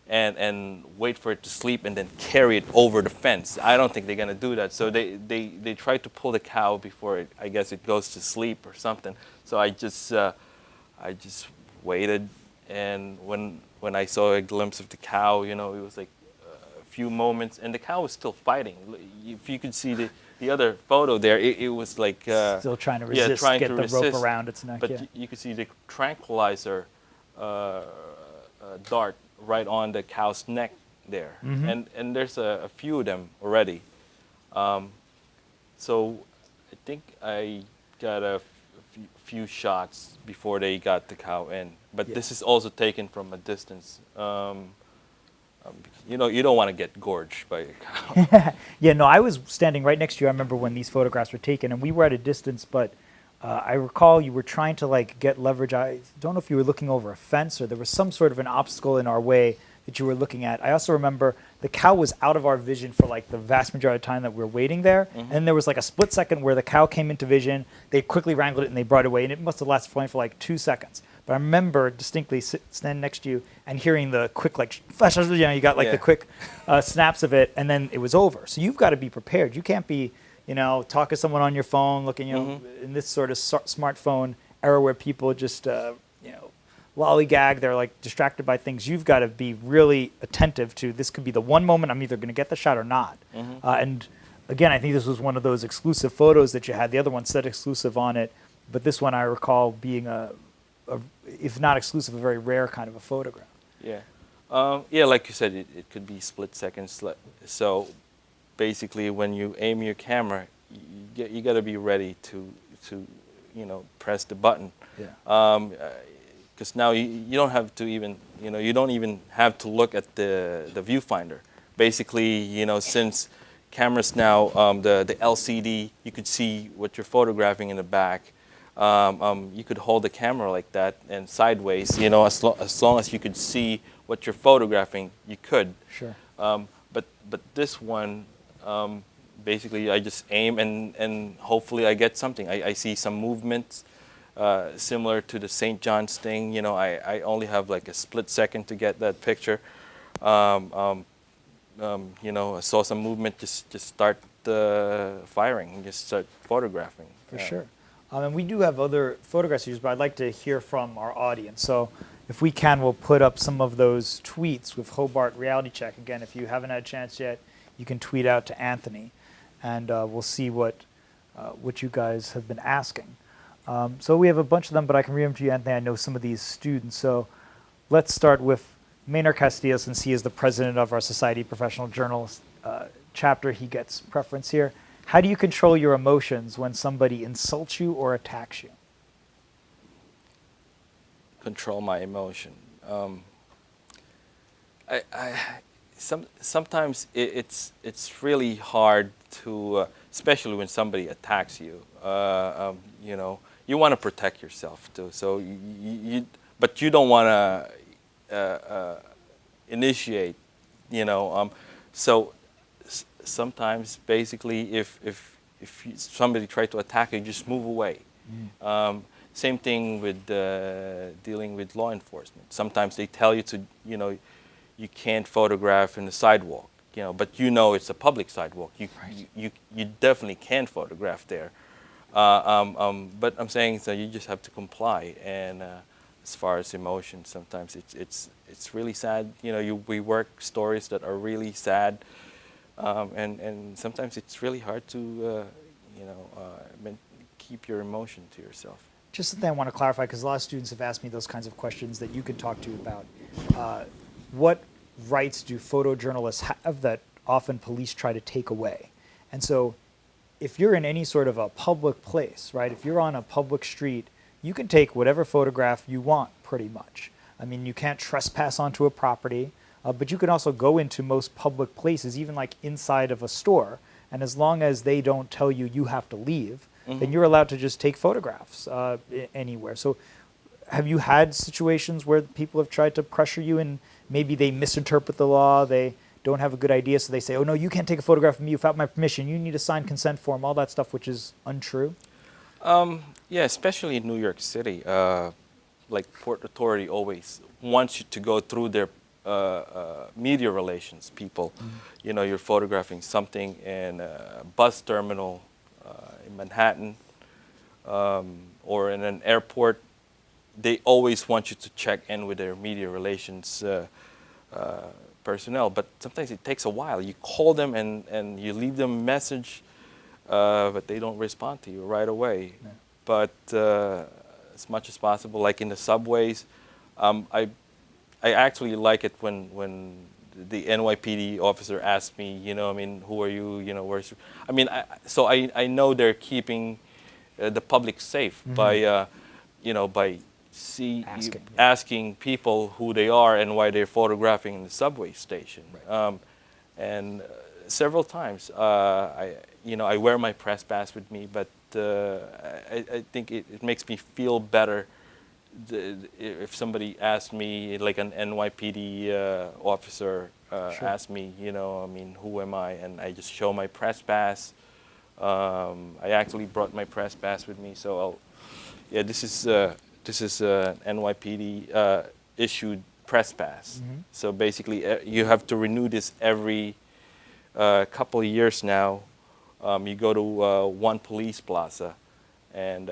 and wait for it to sleep and then carry it over the fence. I don't think they're going to do that. So they try to pull the cow before I guess it goes to sleep or something. So I just waited, and when I saw a glimpse of the cow, it was like a few moments, and the cow was still fighting. If you could see the other photo there, it was like still trying to resist, get the rope around its neck. But you could see the tranquilizer dart right on the cow's neck there, mm-hmm. and there's a few of them already. So I think I got a few shots before they got the cow in, but this is also taken from a distance. You don't want to get gorged by a cow. Yeah, no, I was standing right next to you. I remember when these photographs were taken, and we were at a distance, but I recall you were trying to get leverage. I don't know if you were looking over a fence or there was some sort of an obstacle in our way that you were looking at. I also remember the cow was out of our vision for the vast majority of the time that we were waiting there. Mm-hmm. And there was a split second where the cow came into vision. They quickly wrangled it and they brought it away. And it must have lasted for 2 seconds. But I remember distinctly standing next to you and hearing the quick flashes. You got the quick snaps of it, and then it was over. So you've got to be prepared. You can't be talk to someone on your phone, looking, mm-hmm. in this sort of smartphone era where people just, lollygag. They're distracted by things. You've got to be really attentive to this. Could be the one moment I'm either going to get the shot or not. Mm-hmm. And again, I think this was one of those exclusive photos that you had. The other one said exclusive on it, but this one I recall being if not exclusive, a very rare kind of a photograph. Yeah. Like you said, it could be split seconds. So basically, when you aim your camera, you got to be ready to press the button. Yeah. Because now you don't have to even you don't even have to look at the viewfinder. Basically, since cameras now the LCD, you could see what you're photographing in the back. You could hold the camera like that and sideways. As long as you could see what you're photographing, you could. Sure. But this one. Basically, I just aim and hopefully I get something. I see some movements similar to the St. John's thing. I only have a split second to get that picture. I saw some movement, just start firing, just start photographing. For sure. And we do have other photographs to use, but I'd like to hear from our audience. So if we can, we'll put up some of those tweets with Hobart Reality Check. Again, if you haven't had a chance yet, you can tweet out to Anthony, and we'll see what you guys have been asking. So we have a bunch of them, but I can read them to you, Anthony. I know some of these students. So let's start with Maynard Castillo, since he is the president of our Society of Professional Journalists chapter. He gets preference here. How do you control your emotions when somebody insults you or attacks you? Control my emotion. Sometimes it's really hard to, especially when somebody attacks you. You want to protect yourself too. So but you don't want to initiate. So sometimes, basically, if somebody tries to attack you, just move away. Same thing with dealing with law enforcement. Sometimes they tell you to, you can't photograph in the sidewalk, but it's a public sidewalk. You definitely can photograph there. But I'm saying, so you just have to comply. And as far as emotion, sometimes it's really sad. We work stories that are really sad, and sometimes it's really hard to keep your emotion to yourself. Just something I want to clarify, because a lot of students have asked me those kinds of questions that you could talk to about. What rights do photojournalists have that often police try to take away? And so if you're in any sort of a public place, right, if you're on a public street, you can take whatever photograph you want, pretty much. I mean, you can't trespass onto a property, but you can also go into most public places, even like inside of a store, and as long as they don't tell you you have to leave, then you're allowed to just take photographs anywhere. So have you had situations where people have tried to pressure you and maybe they misinterpret the law, they don't have a good idea, so they say, oh no, you can't take a photograph of me without my permission, you need a signed consent form, all that stuff, which is untrue? Yeah, especially in New York City. Like Port Authority always wants you to go through their media relations people. You're photographing something in a bus terminal in Manhattan or in an airport. They always want you to check in with their media relations personnel, but sometimes it takes a while. You call them and you leave them a message, but they don't respond to you right away. Yeah. But as much as possible, like in the subways, I actually like it when the NYPD officer asks me, who are you, where's, I know they're keeping the public safe by, by asking people who they are and why they're photographing in the subway station. Right. And several times, I wear my press pass with me, but I think it makes me feel better if somebody asks me, like an NYPD officer asks me, who am I? And I just show my press pass. I actually brought my press pass with me, so this is an NYPD issued press pass. So basically, you have to renew this every couple of years now. You go to one police plaza, and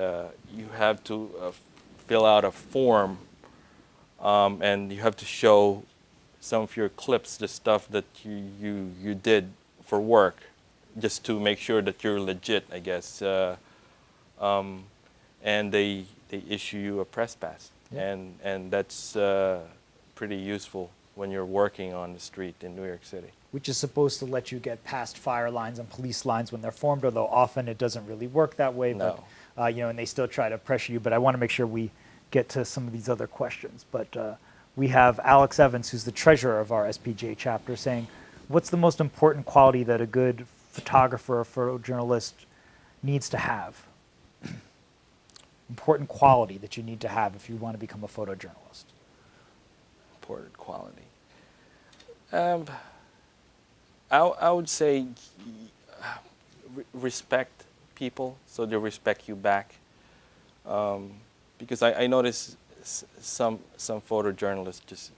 you have to fill out a form, and you have to show some of your clips, the stuff that you did for work, just to make sure that you're legit, I guess. And they issue you a press pass, and that's pretty useful when you're working on the street in New York City. Which is supposed to let you get past fire lines and police lines when they're formed, although often it doesn't really work that way. No. But and they still try to pressure you. But I want to make sure we get to some of these other questions. But we have Alex Evans, who's the treasurer of our SPJ chapter, saying, what's the most important quality that a good photographer or photojournalist needs to have? Important quality that you need to have if you want to become a photojournalist. Important quality. I would say respect people, so they respect you back. Because I notice some photojournalists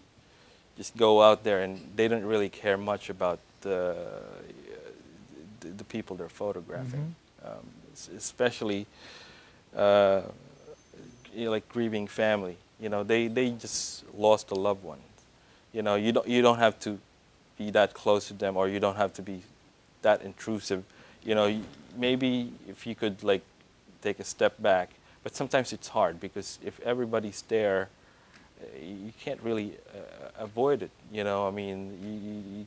just go out there and they don't really care much about the people they're photographing, especially like grieving family. They just lost a loved one. You don't have to be that close to them, or you don't have to be that intrusive. Maybe if you could like take a step back, but sometimes it's hard because if everybody's there, you can't really avoid it. You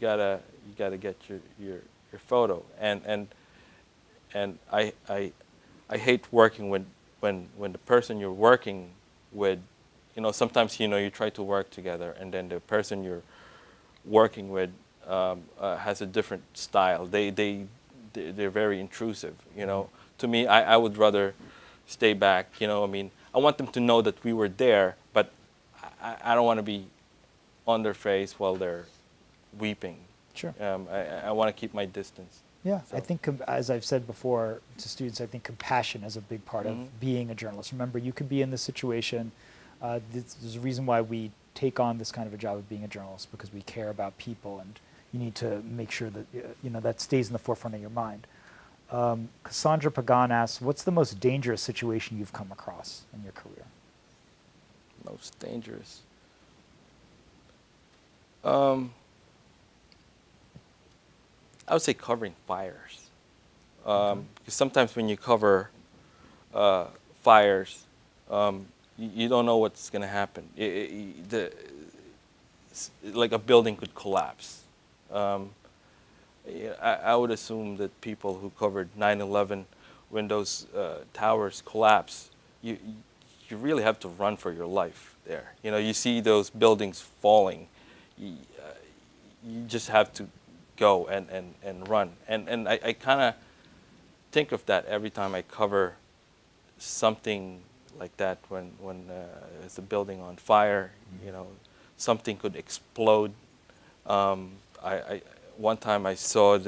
gotta get your photo, and I hate working when the person you're working with, sometimes you try to work together, and then the person you're working with has a different style. They're very intrusive. To me, I would rather stay back. I want them to know that we were there, but I don't want to be on their face while they're weeping. Sure. I want to keep my distance. Yeah, I So- think, as I've said before to students, I think compassion is a big part of being a journalist. Remember, you could be in this situation. There's a reason why we take on this kind of a job of being a journalist, because we care about people, and you need to make sure that that stays in the forefront of your mind. Cassandra Pagan asks, what's the most dangerous situation you've come across in your career? Most dangerous. I would say covering fires. Because sometimes when you cover fires, you don't know what's going to happen. Like a building could collapse. I would assume that people who covered 9/11, when those towers collapse, you really have to run for your life there. You see those buildings falling. You just have to go and run. And I kind of think of that every time I cover something like that, when there's a building on fire, something could explode. One time I saw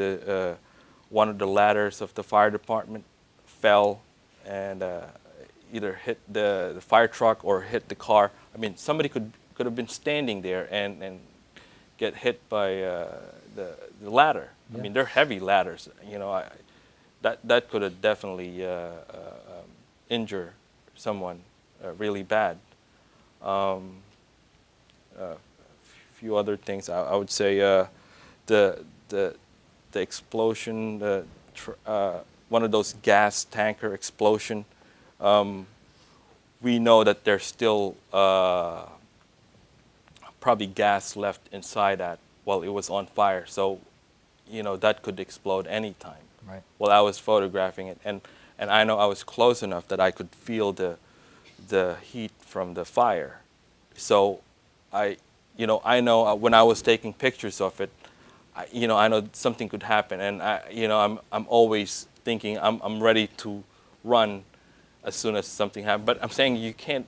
one of the ladders of the fire department fell and either hit the fire truck or hit the car. I mean, somebody could have been standing there and get hit by the ladder. Yeah. I mean, they're heavy ladders. That could have definitely injured someone really bad. A few other things I would say. The explosion, one of those gas tanker explosion. We know that there's still probably gas left inside that while it was on fire. So, that could explode anytime. Right. While I was photographing it, and I know I was close enough that I could feel the heat from the fire. So, I know when I was taking pictures of it, I know something could happen, and I'm always thinking I'm ready to run as soon as something happens. But I'm saying you can't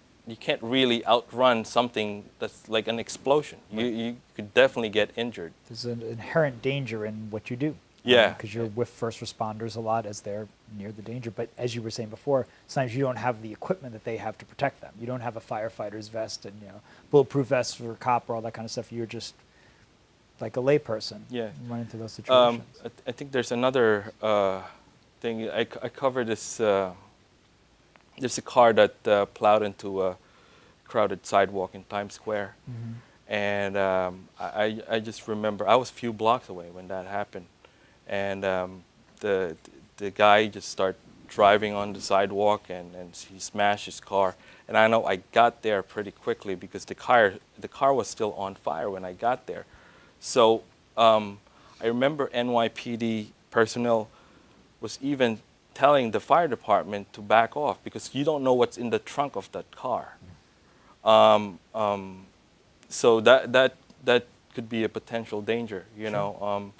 really outrun something that's like an explosion. Right. You could definitely get injured. There's an inherent danger in what you do. Yeah. Because you're with first responders a lot as they're near the danger. But as you were saying before, sometimes you don't have the equipment that they have to protect them. You don't have a firefighter's vest and bulletproof vests for a cop or all that kind of stuff. You're just like a layperson. Yeah. Run into those situations. I think there's another thing. I covered this. There's a car that plowed into a crowded sidewalk in Times Square. Mm-hmm. And I just remember I was a few blocks away when that happened. And the guy just started driving on the sidewalk and he smashed his car. And I know I got there pretty quickly because the car was still on fire when I got there. So I remember NYPD personnel was even telling the fire department to back off because you don't know what's in the trunk of that car. So that could be a potential danger, Sure.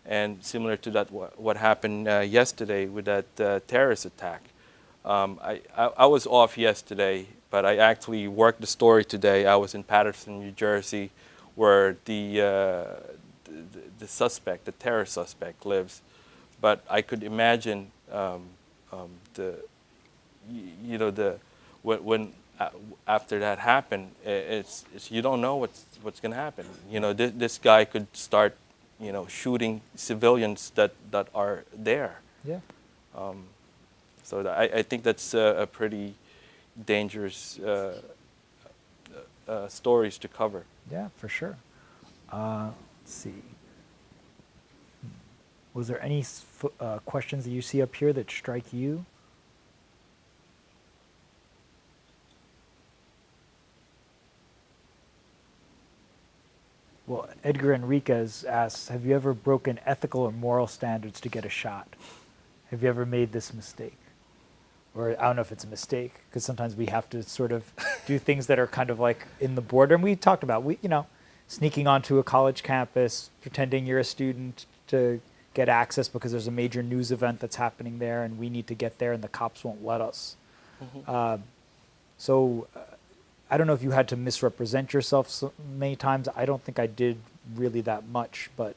And similar to that, what happened yesterday with that terrorist attack. I was off yesterday, but I actually worked the story today. I was in Paterson, New Jersey, where the suspect, the terror suspect, lives. But I could imagine when after that happened, it's you don't know what's going to happen. This guy could start, shooting civilians that are there. Yeah. So I think that's a pretty dangerous stories to cover. Yeah, for sure. Let's see. Was there any questions that you see up here that strike you? Well, Edgar Enriquez asks, have you ever broken ethical or moral standards to get a shot? Have you ever made this mistake? Or I don't know if it's a mistake, because sometimes we have to sort of do things that are kind of like in the border. And we talked about, sneaking onto a college campus, pretending you're a student to get access because there's a major news event that's happening there and we need to get there and the cops won't let us. Mm-hmm. So I don't know if you had to misrepresent yourself so many times. I don't think I did really that much, but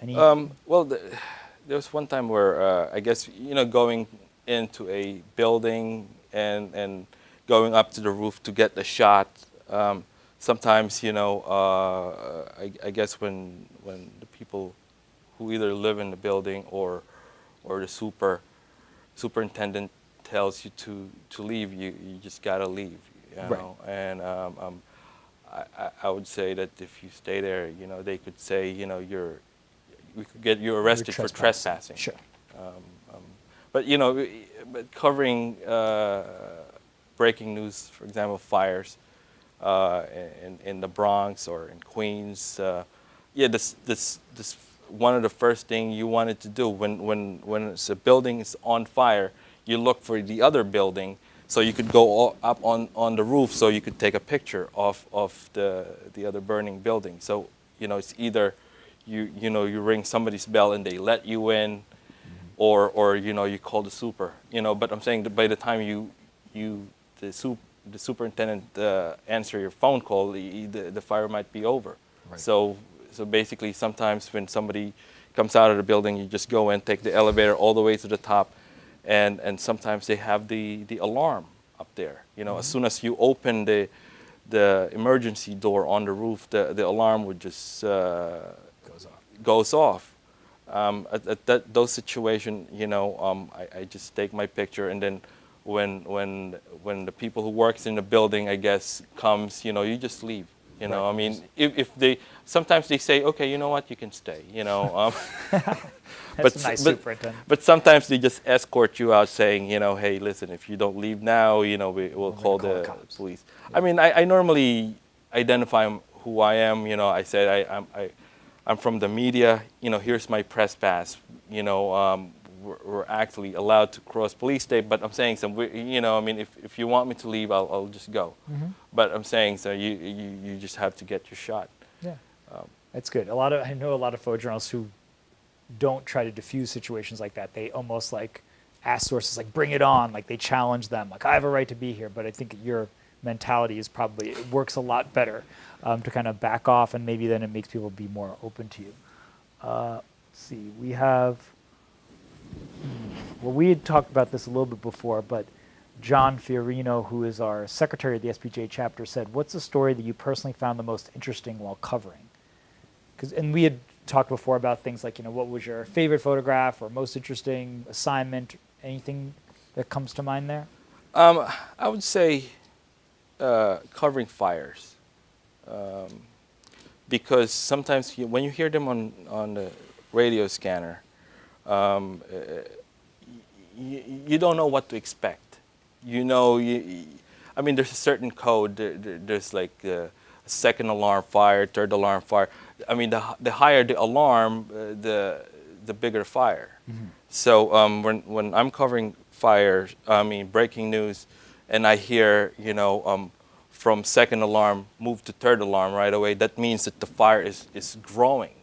Any? Well, there was one time where I guess going into a building and going up to the roof to get the shot. Sometimes I guess when the people who either live in the building or the superintendent tells you to leave, you just gotta leave. You know, and I would say that if you stay there, they could say, we could get you arrested for trespassing. Sure. But but covering breaking news, for example, fires in the Bronx or in Queens, this one of the first thing you wanted to do when a building is on fire, you look for the other building so you could go up on the roof so you could take a picture of the other burning building. So it's either you ring somebody's bell and they let you in, or you call the super. But I'm saying that by the time the superintendent answer your phone call, the fire might be over. Right. So basically, sometimes when somebody comes out of the building, you just go and take the elevator all the way to the top, and sometimes they have the alarm up there. As soon as you open the emergency door on the roof, the alarm would just goes off. At those situations, I just take my picture, and then when the people who works in the building, I guess, comes, you just leave. Right. I mean, if they sometimes they say, okay, you know what, you can stay. That's a nice superintendent. But sometimes they just escort you out, saying, hey, listen, if you don't leave now, we'll call the police. Yeah. I mean, I normally identify who I am. I said I'm from the media. Here's my press pass. We're actually allowed to cross police state, but I'm saying I mean, if you want me to leave, I'll just go. Mm-hmm. But I'm saying you just have to get your shot. Yeah, that's good. I know a lot of photojournalists who don't try to diffuse situations like that. They almost like ask sources, like, bring it on, like they challenge them, like, I have a right to be here. But I think your mentality is probably, it works a lot better to kind of back off, and maybe then it makes people be more open to you. Let's see, we have, well, we had talked about this a little bit before, but John Fiorino, who is our secretary of the SPJ chapter, said, what's a story that you personally found the most interesting while covering? And we had talked before about things like, what was your favorite photograph or most interesting assignment? Anything that comes to mind there? I would say covering fires. Because sometimes when you hear them on the radio scanner, you don't know what to expect. I mean, there's a certain code. There's like a second alarm fire, third alarm fire. I mean, the higher the alarm, the bigger fire. Mm-hmm. So when I'm covering fires, breaking news, and I hear, from second alarm move to third alarm right away, that means that the fire is growing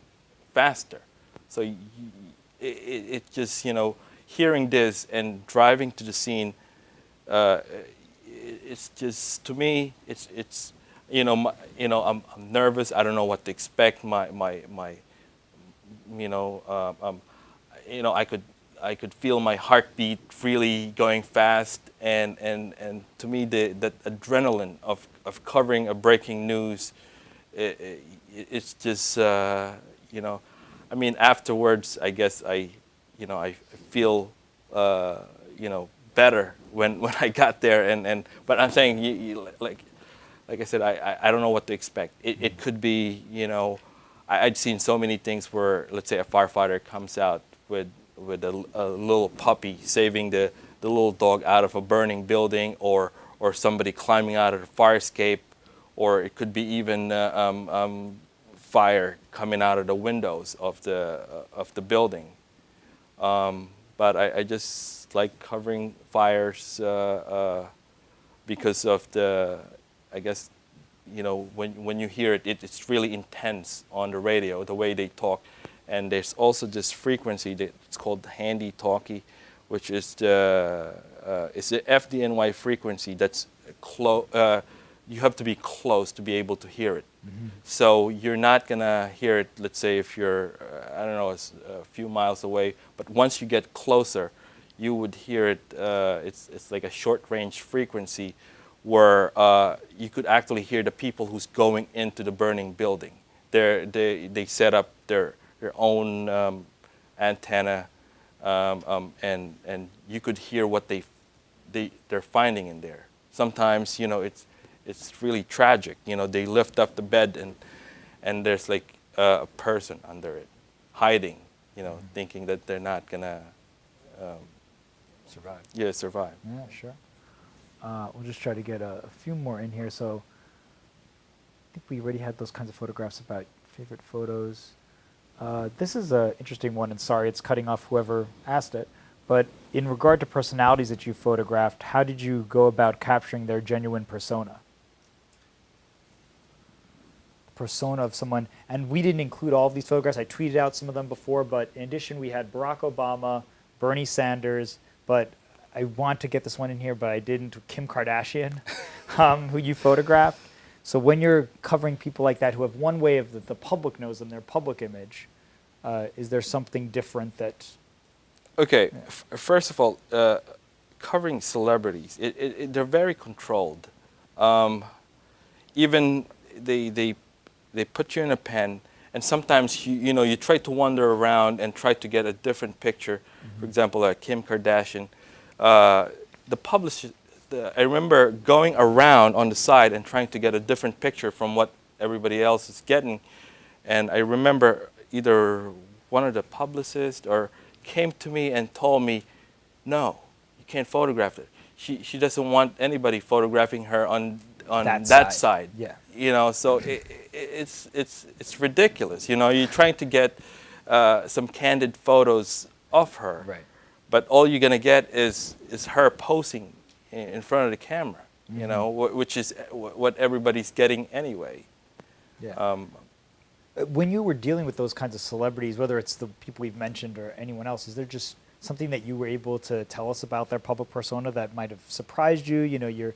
faster. So it just, hearing this and driving to the scene, it's just, to me, it's I'm nervous. I don't know what to expect. I could feel my heartbeat freely going fast, and to me that adrenaline of covering a breaking news, it's just I mean, afterwards, I guess I feel better when I got there, but I'm saying like I said, I don't know what to expect. It could be, I'd seen so many things where, let's say, a firefighter comes out with a little puppy saving the little dog out of a burning building, or somebody climbing out of the fire escape, or it could be even fire coming out of the windows of the building. But I just like covering fires because of I guess, when you hear it, it's really intense on the radio, the way they talk. And there's also this frequency it's called handy talkie, which is the FDNY frequency that's you have to be close to be able to hear it. So you're not gonna hear it, let's say if you're, I don't know, a few miles away, but once you get closer, you would hear it, it's like a short range frequency where you could actually hear the people who's going into the burning building. They set up their own antenna, and you could hear what they're finding in there. Sometimes, you know, it's really tragic. You know, they lift up the bed and there's like a person under it, hiding. You know, thinking that they're not gonna Survive. yeah, survive. Yeah, sure. We'll just try to get a few more in here. So I think we already had those kinds of photographs about favorite photos. This is an interesting one, and sorry, it's cutting off whoever asked it. But in regard to personalities that you photographed, how did you go about capturing their genuine persona? Persona of someone, and we didn't include all of these photographs. I tweeted out some of them before, but in addition, we had Barack Obama, Bernie Sanders, but I want to get this one in here, but I didn't. Kim Kardashian, who you photographed. So when you're covering people like that who have one way of the public knows them, their public image, is there something different that? Okay, first of all, covering celebrities, they're very controlled. Even they put you in a pen, and sometimes you know you try to wander around and try to get a different picture. For example, Kim Kardashian, the publisher. I remember going around on the side and trying to get a different picture from what everybody else is getting, and I remember either one of the publicists or came to me and told me, "No, you can't photograph it. She doesn't want anybody photographing her on that side." Yeah. You know, so it's ridiculous. You know, you're trying to get some candid photos of her, Right. but all you're gonna get is her posing in front of the camera. You know, which is what everybody's getting anyway. Yeah. When you were dealing with those kinds of celebrities, whether it's the people we've mentioned or anyone else, is there just something that you were able to tell us about their public persona that might have surprised you? You know, you're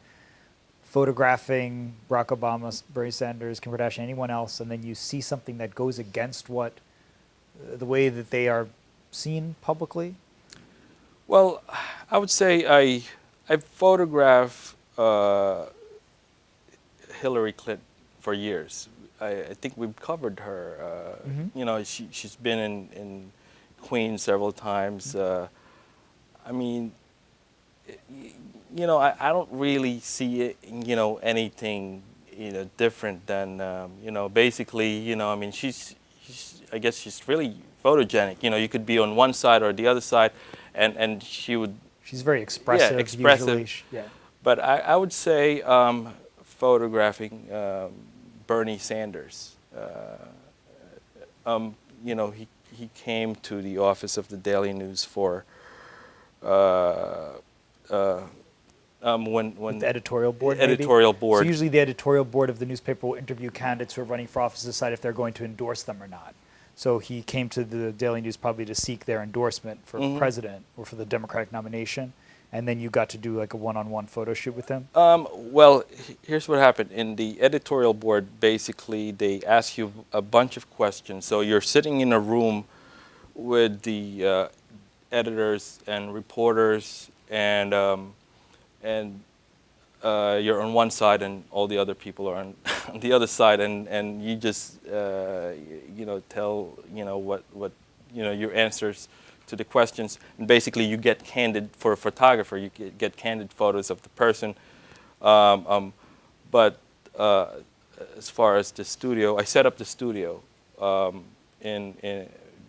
photographing Barack Obama, Bernie Sanders, Kim Kardashian, anyone else, and then you see something that goes against what the way that they are seen publicly? Well, I would say I photographed Hillary Clinton for years. I think we've covered her. You know, she's been in Queens several times. I mean, you know, I don't really see it, you know, anything, you know, different than, you know, basically, you know, I mean, I guess she's really photogenic. You know, you could be on one side or the other side, and she would. She's very expressive. Yeah, expressive. Usually. Yeah. But I would say photographing Bernie Sanders. You know, he came to the office of the Daily News for when The editorial board. editorial maybe? board. So usually the editorial board of the newspaper will interview candidates who are running for office to decide if they're going to endorse them or not. So he came to the Daily News probably to seek their endorsement for president or for the Democratic nomination, and then you got to do like a one-on-one photo shoot with him? Well, here's what happened. In the editorial board, basically, they ask you a bunch of questions. So you're sitting in a room with the editors and reporters, and you're on one side, and all the other people are on the other side, and you just you know, tell, you know, what you know, your answers to the questions, and basically you get candid, for a photographer, you get candid photos of the person. But as far as the studio, I set up the studio in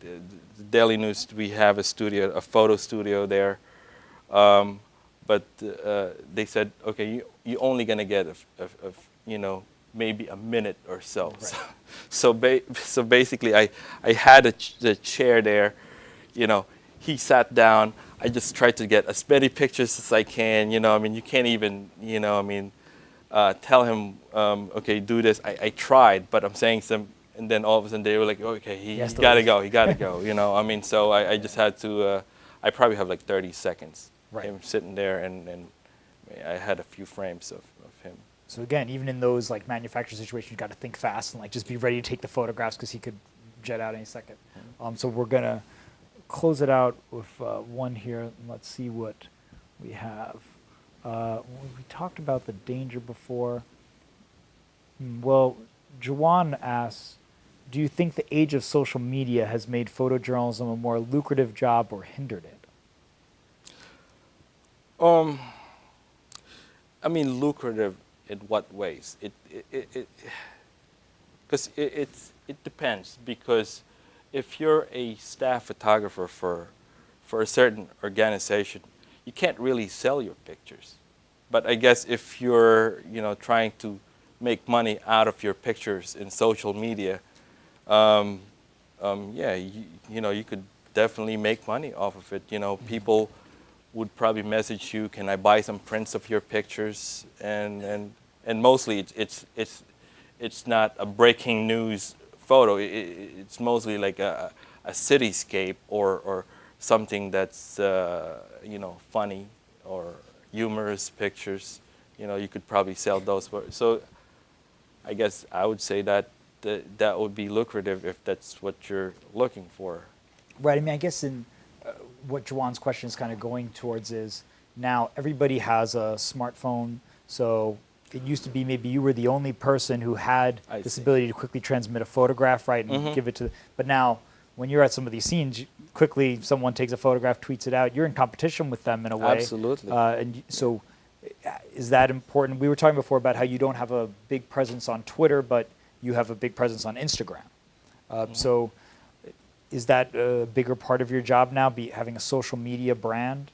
the Daily News. We have a studio, a photo studio there. But they said, okay, you're only gonna get you know, maybe a minute or so. Right. So basically, I had the chair there. You know, he sat down. I just tried to get as many pictures as I can. You know, I mean, you can't even, you know, I mean, tell him, okay, do this. I tried, but I'm saying some, and then all of a sudden they were like, okay, he's gotta go, he gotta go. You know, I mean, so I just had to. I probably have like 30 seconds. Right. Him sitting there, and I had a few frames of him. So again, even in those like manufacturing situations, you got to think fast and like just be ready to take the photographs because he could jet out any second. So we're gonna close it out with one here. Let's see what we have. We talked about the danger before. Well, Jawan asks, do you think the age of social media has made photojournalism a more lucrative job or hindered it? I mean, lucrative in what ways? It depends, because if you're a staff photographer for a certain organization, you can't really sell your pictures. But I guess if you're trying to make money out of your pictures in social media, yeah, you could definitely make money off of it. People would probably message you, "Can I buy some prints of your pictures?" And mostly it's not a breaking news photo. It's mostly like a cityscape or something that's funny or humorous pictures. You could probably sell those. So I guess I would say that would be lucrative if that's what you're looking for. Right. I mean, I guess in what Jawan's question is kind of going towards is now everybody has a smartphone. So it used to be maybe you were the only person who had this ability to quickly transmit a photograph, right, and give it to. But now, when you're at some of these scenes, quickly someone takes a photograph, tweets it out. You're in competition with them in a way. Absolutely. And so, is that important? We were talking before about how you don't have a big presence on Twitter, but you have a big presence on Instagram. So, is that a bigger part of your job now, having a social media brand?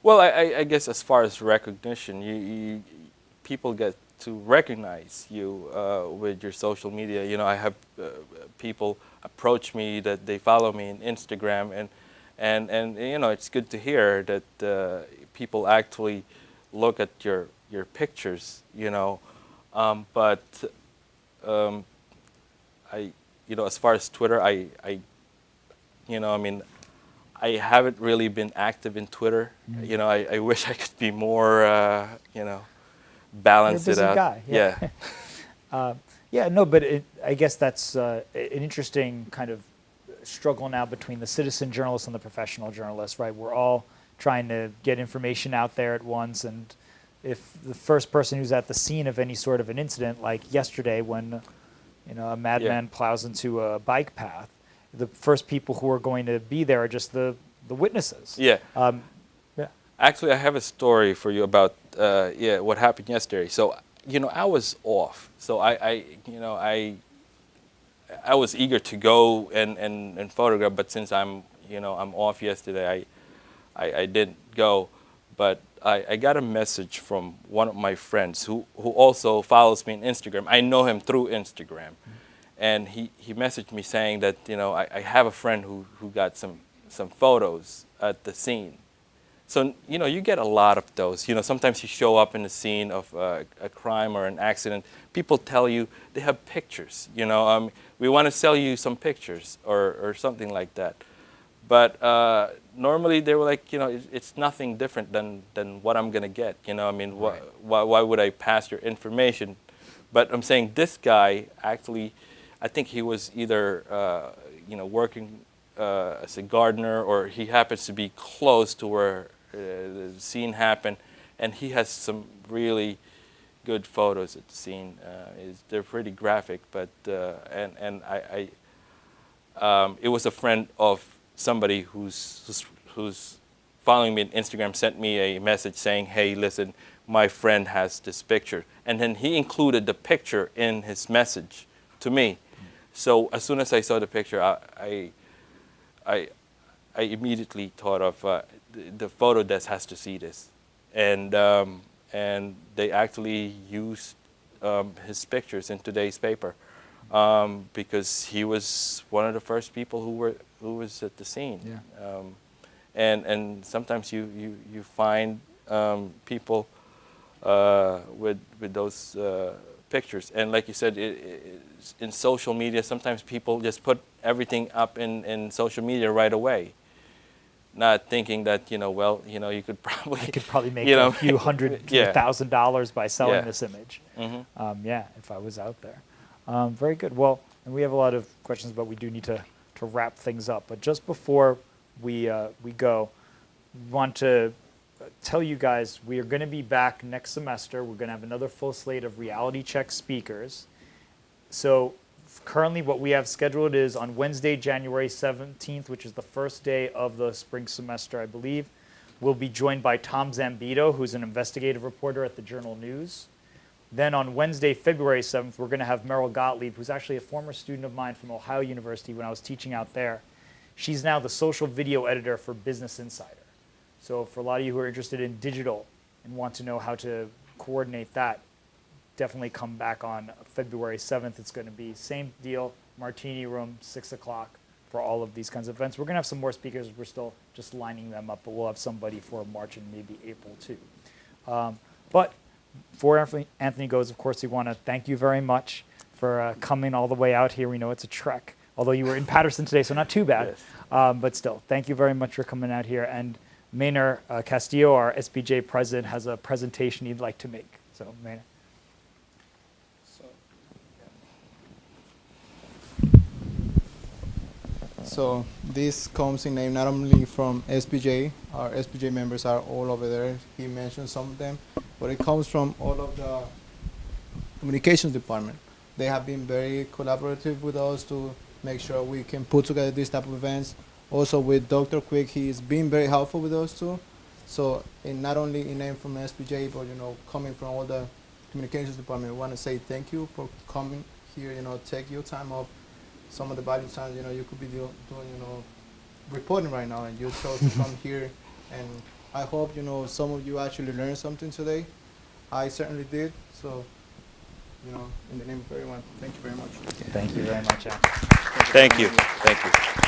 Well, I guess as far as recognition, people get to recognize you with your social media. I have people approach me that they follow me on Instagram, and it's good to hear that people actually look at your pictures. But as far as Twitter, I haven't really been active in Twitter. I wish I could be more, balance You're a busy it out. guy. Yeah. Yeah, no, but I guess that's an interesting kind of struggle now between the citizen journalist and the professional journalist, right? We're all trying to get information out there at once, and if the first person who's at the scene of any sort of an incident, like yesterday when a madman plows into a bike path, the first people who are going to be there are just the witnesses. Yeah. Yeah. Actually, I have a story for you about what happened yesterday. So, I was off. So I was eager to go and photograph, but since I'm off yesterday, I didn't go. But I got a message from one of my friends who also follows me on Instagram. I know him through Instagram. And he messaged me saying that, I have a friend who got some photos at the scene. So, you get a lot of those. Sometimes you show up in the scene of a crime or an accident. People tell you they have pictures. We want to sell you some pictures or something like that. But normally they were like, it's nothing different than what I'm going to get. Right. Why would I pass your information? But I'm saying this guy actually, I think he was either working as a gardener, or he happens to be close to where the scene happened, and he has some really good photos at the scene. They're pretty graphic, but and I it was a friend of somebody who's following me on Instagram sent me a message saying, "Hey, listen, my friend has this picture," and then he included the picture in his message to me. So as soon as I saw the picture, I immediately thought of the photo desk has to see this, and they actually used his pictures in today's paper because he was one of the first people who was at the scene. Yeah. And sometimes you find people with those pictures, and like you said, in social media, sometimes people just put everything up in social media right away. not thinking that, well, you could probably, I could probably make you know, a few hundred yeah. $1,000 by selling Yeah. this image. Mhm. Yeah, if I was out there. Very good. Well, and we have a lot of questions, but we do need to wrap things up. But just before we go, we want to tell you guys we are going to be back next semester. We're going to have another full slate of reality check speakers. So currently what we have scheduled is on Wednesday, January 17th, which is the first day of the spring semester, I believe. We'll be joined by Tom Zambito, who's an investigative reporter at the Journal News. Then on Wednesday, February 7th, we're going to have Meryl Gottlieb, who's actually a former student of mine from Ohio University when I was teaching out there. She's now the social video editor for Business Insider. So for a lot of you who are interested in digital and want to know how to coordinate that, definitely come back on February 7th. It's going to be same deal, Martini Room, 6 o'clock for all of these kinds of events. We're going to have some more speakers. We're still just lining them up, but we'll have somebody for March and maybe April too. But before Anthony goes, of course, we want to thank you very much for coming all the way out here. We know it's a trek, although you were in Patterson today, so not too bad. Yes. But still, thank you very much for coming out here. And Maynard Castillo, our SBJ president, has a presentation he'd like to make. So, Maynard. So this comes in name not only from SBJ, our SBJ members are all over there, he mentioned some of them, but it comes from all of the communications department. They have been very collaborative with us to make sure we can put together this type of events. Also with Dr. Quick, he's been very helpful with us too. So not only in name from SBJ, but coming from all the communications department, we want to say thank you for coming here, take your time off. Some of the body times, you could be doing, reporting right now, and you chose to come here. And I hope, some of you actually learned something today. I certainly did. So, in the name of everyone, thank you very much. Thank you very much, Anthony. Thank you. Thank you.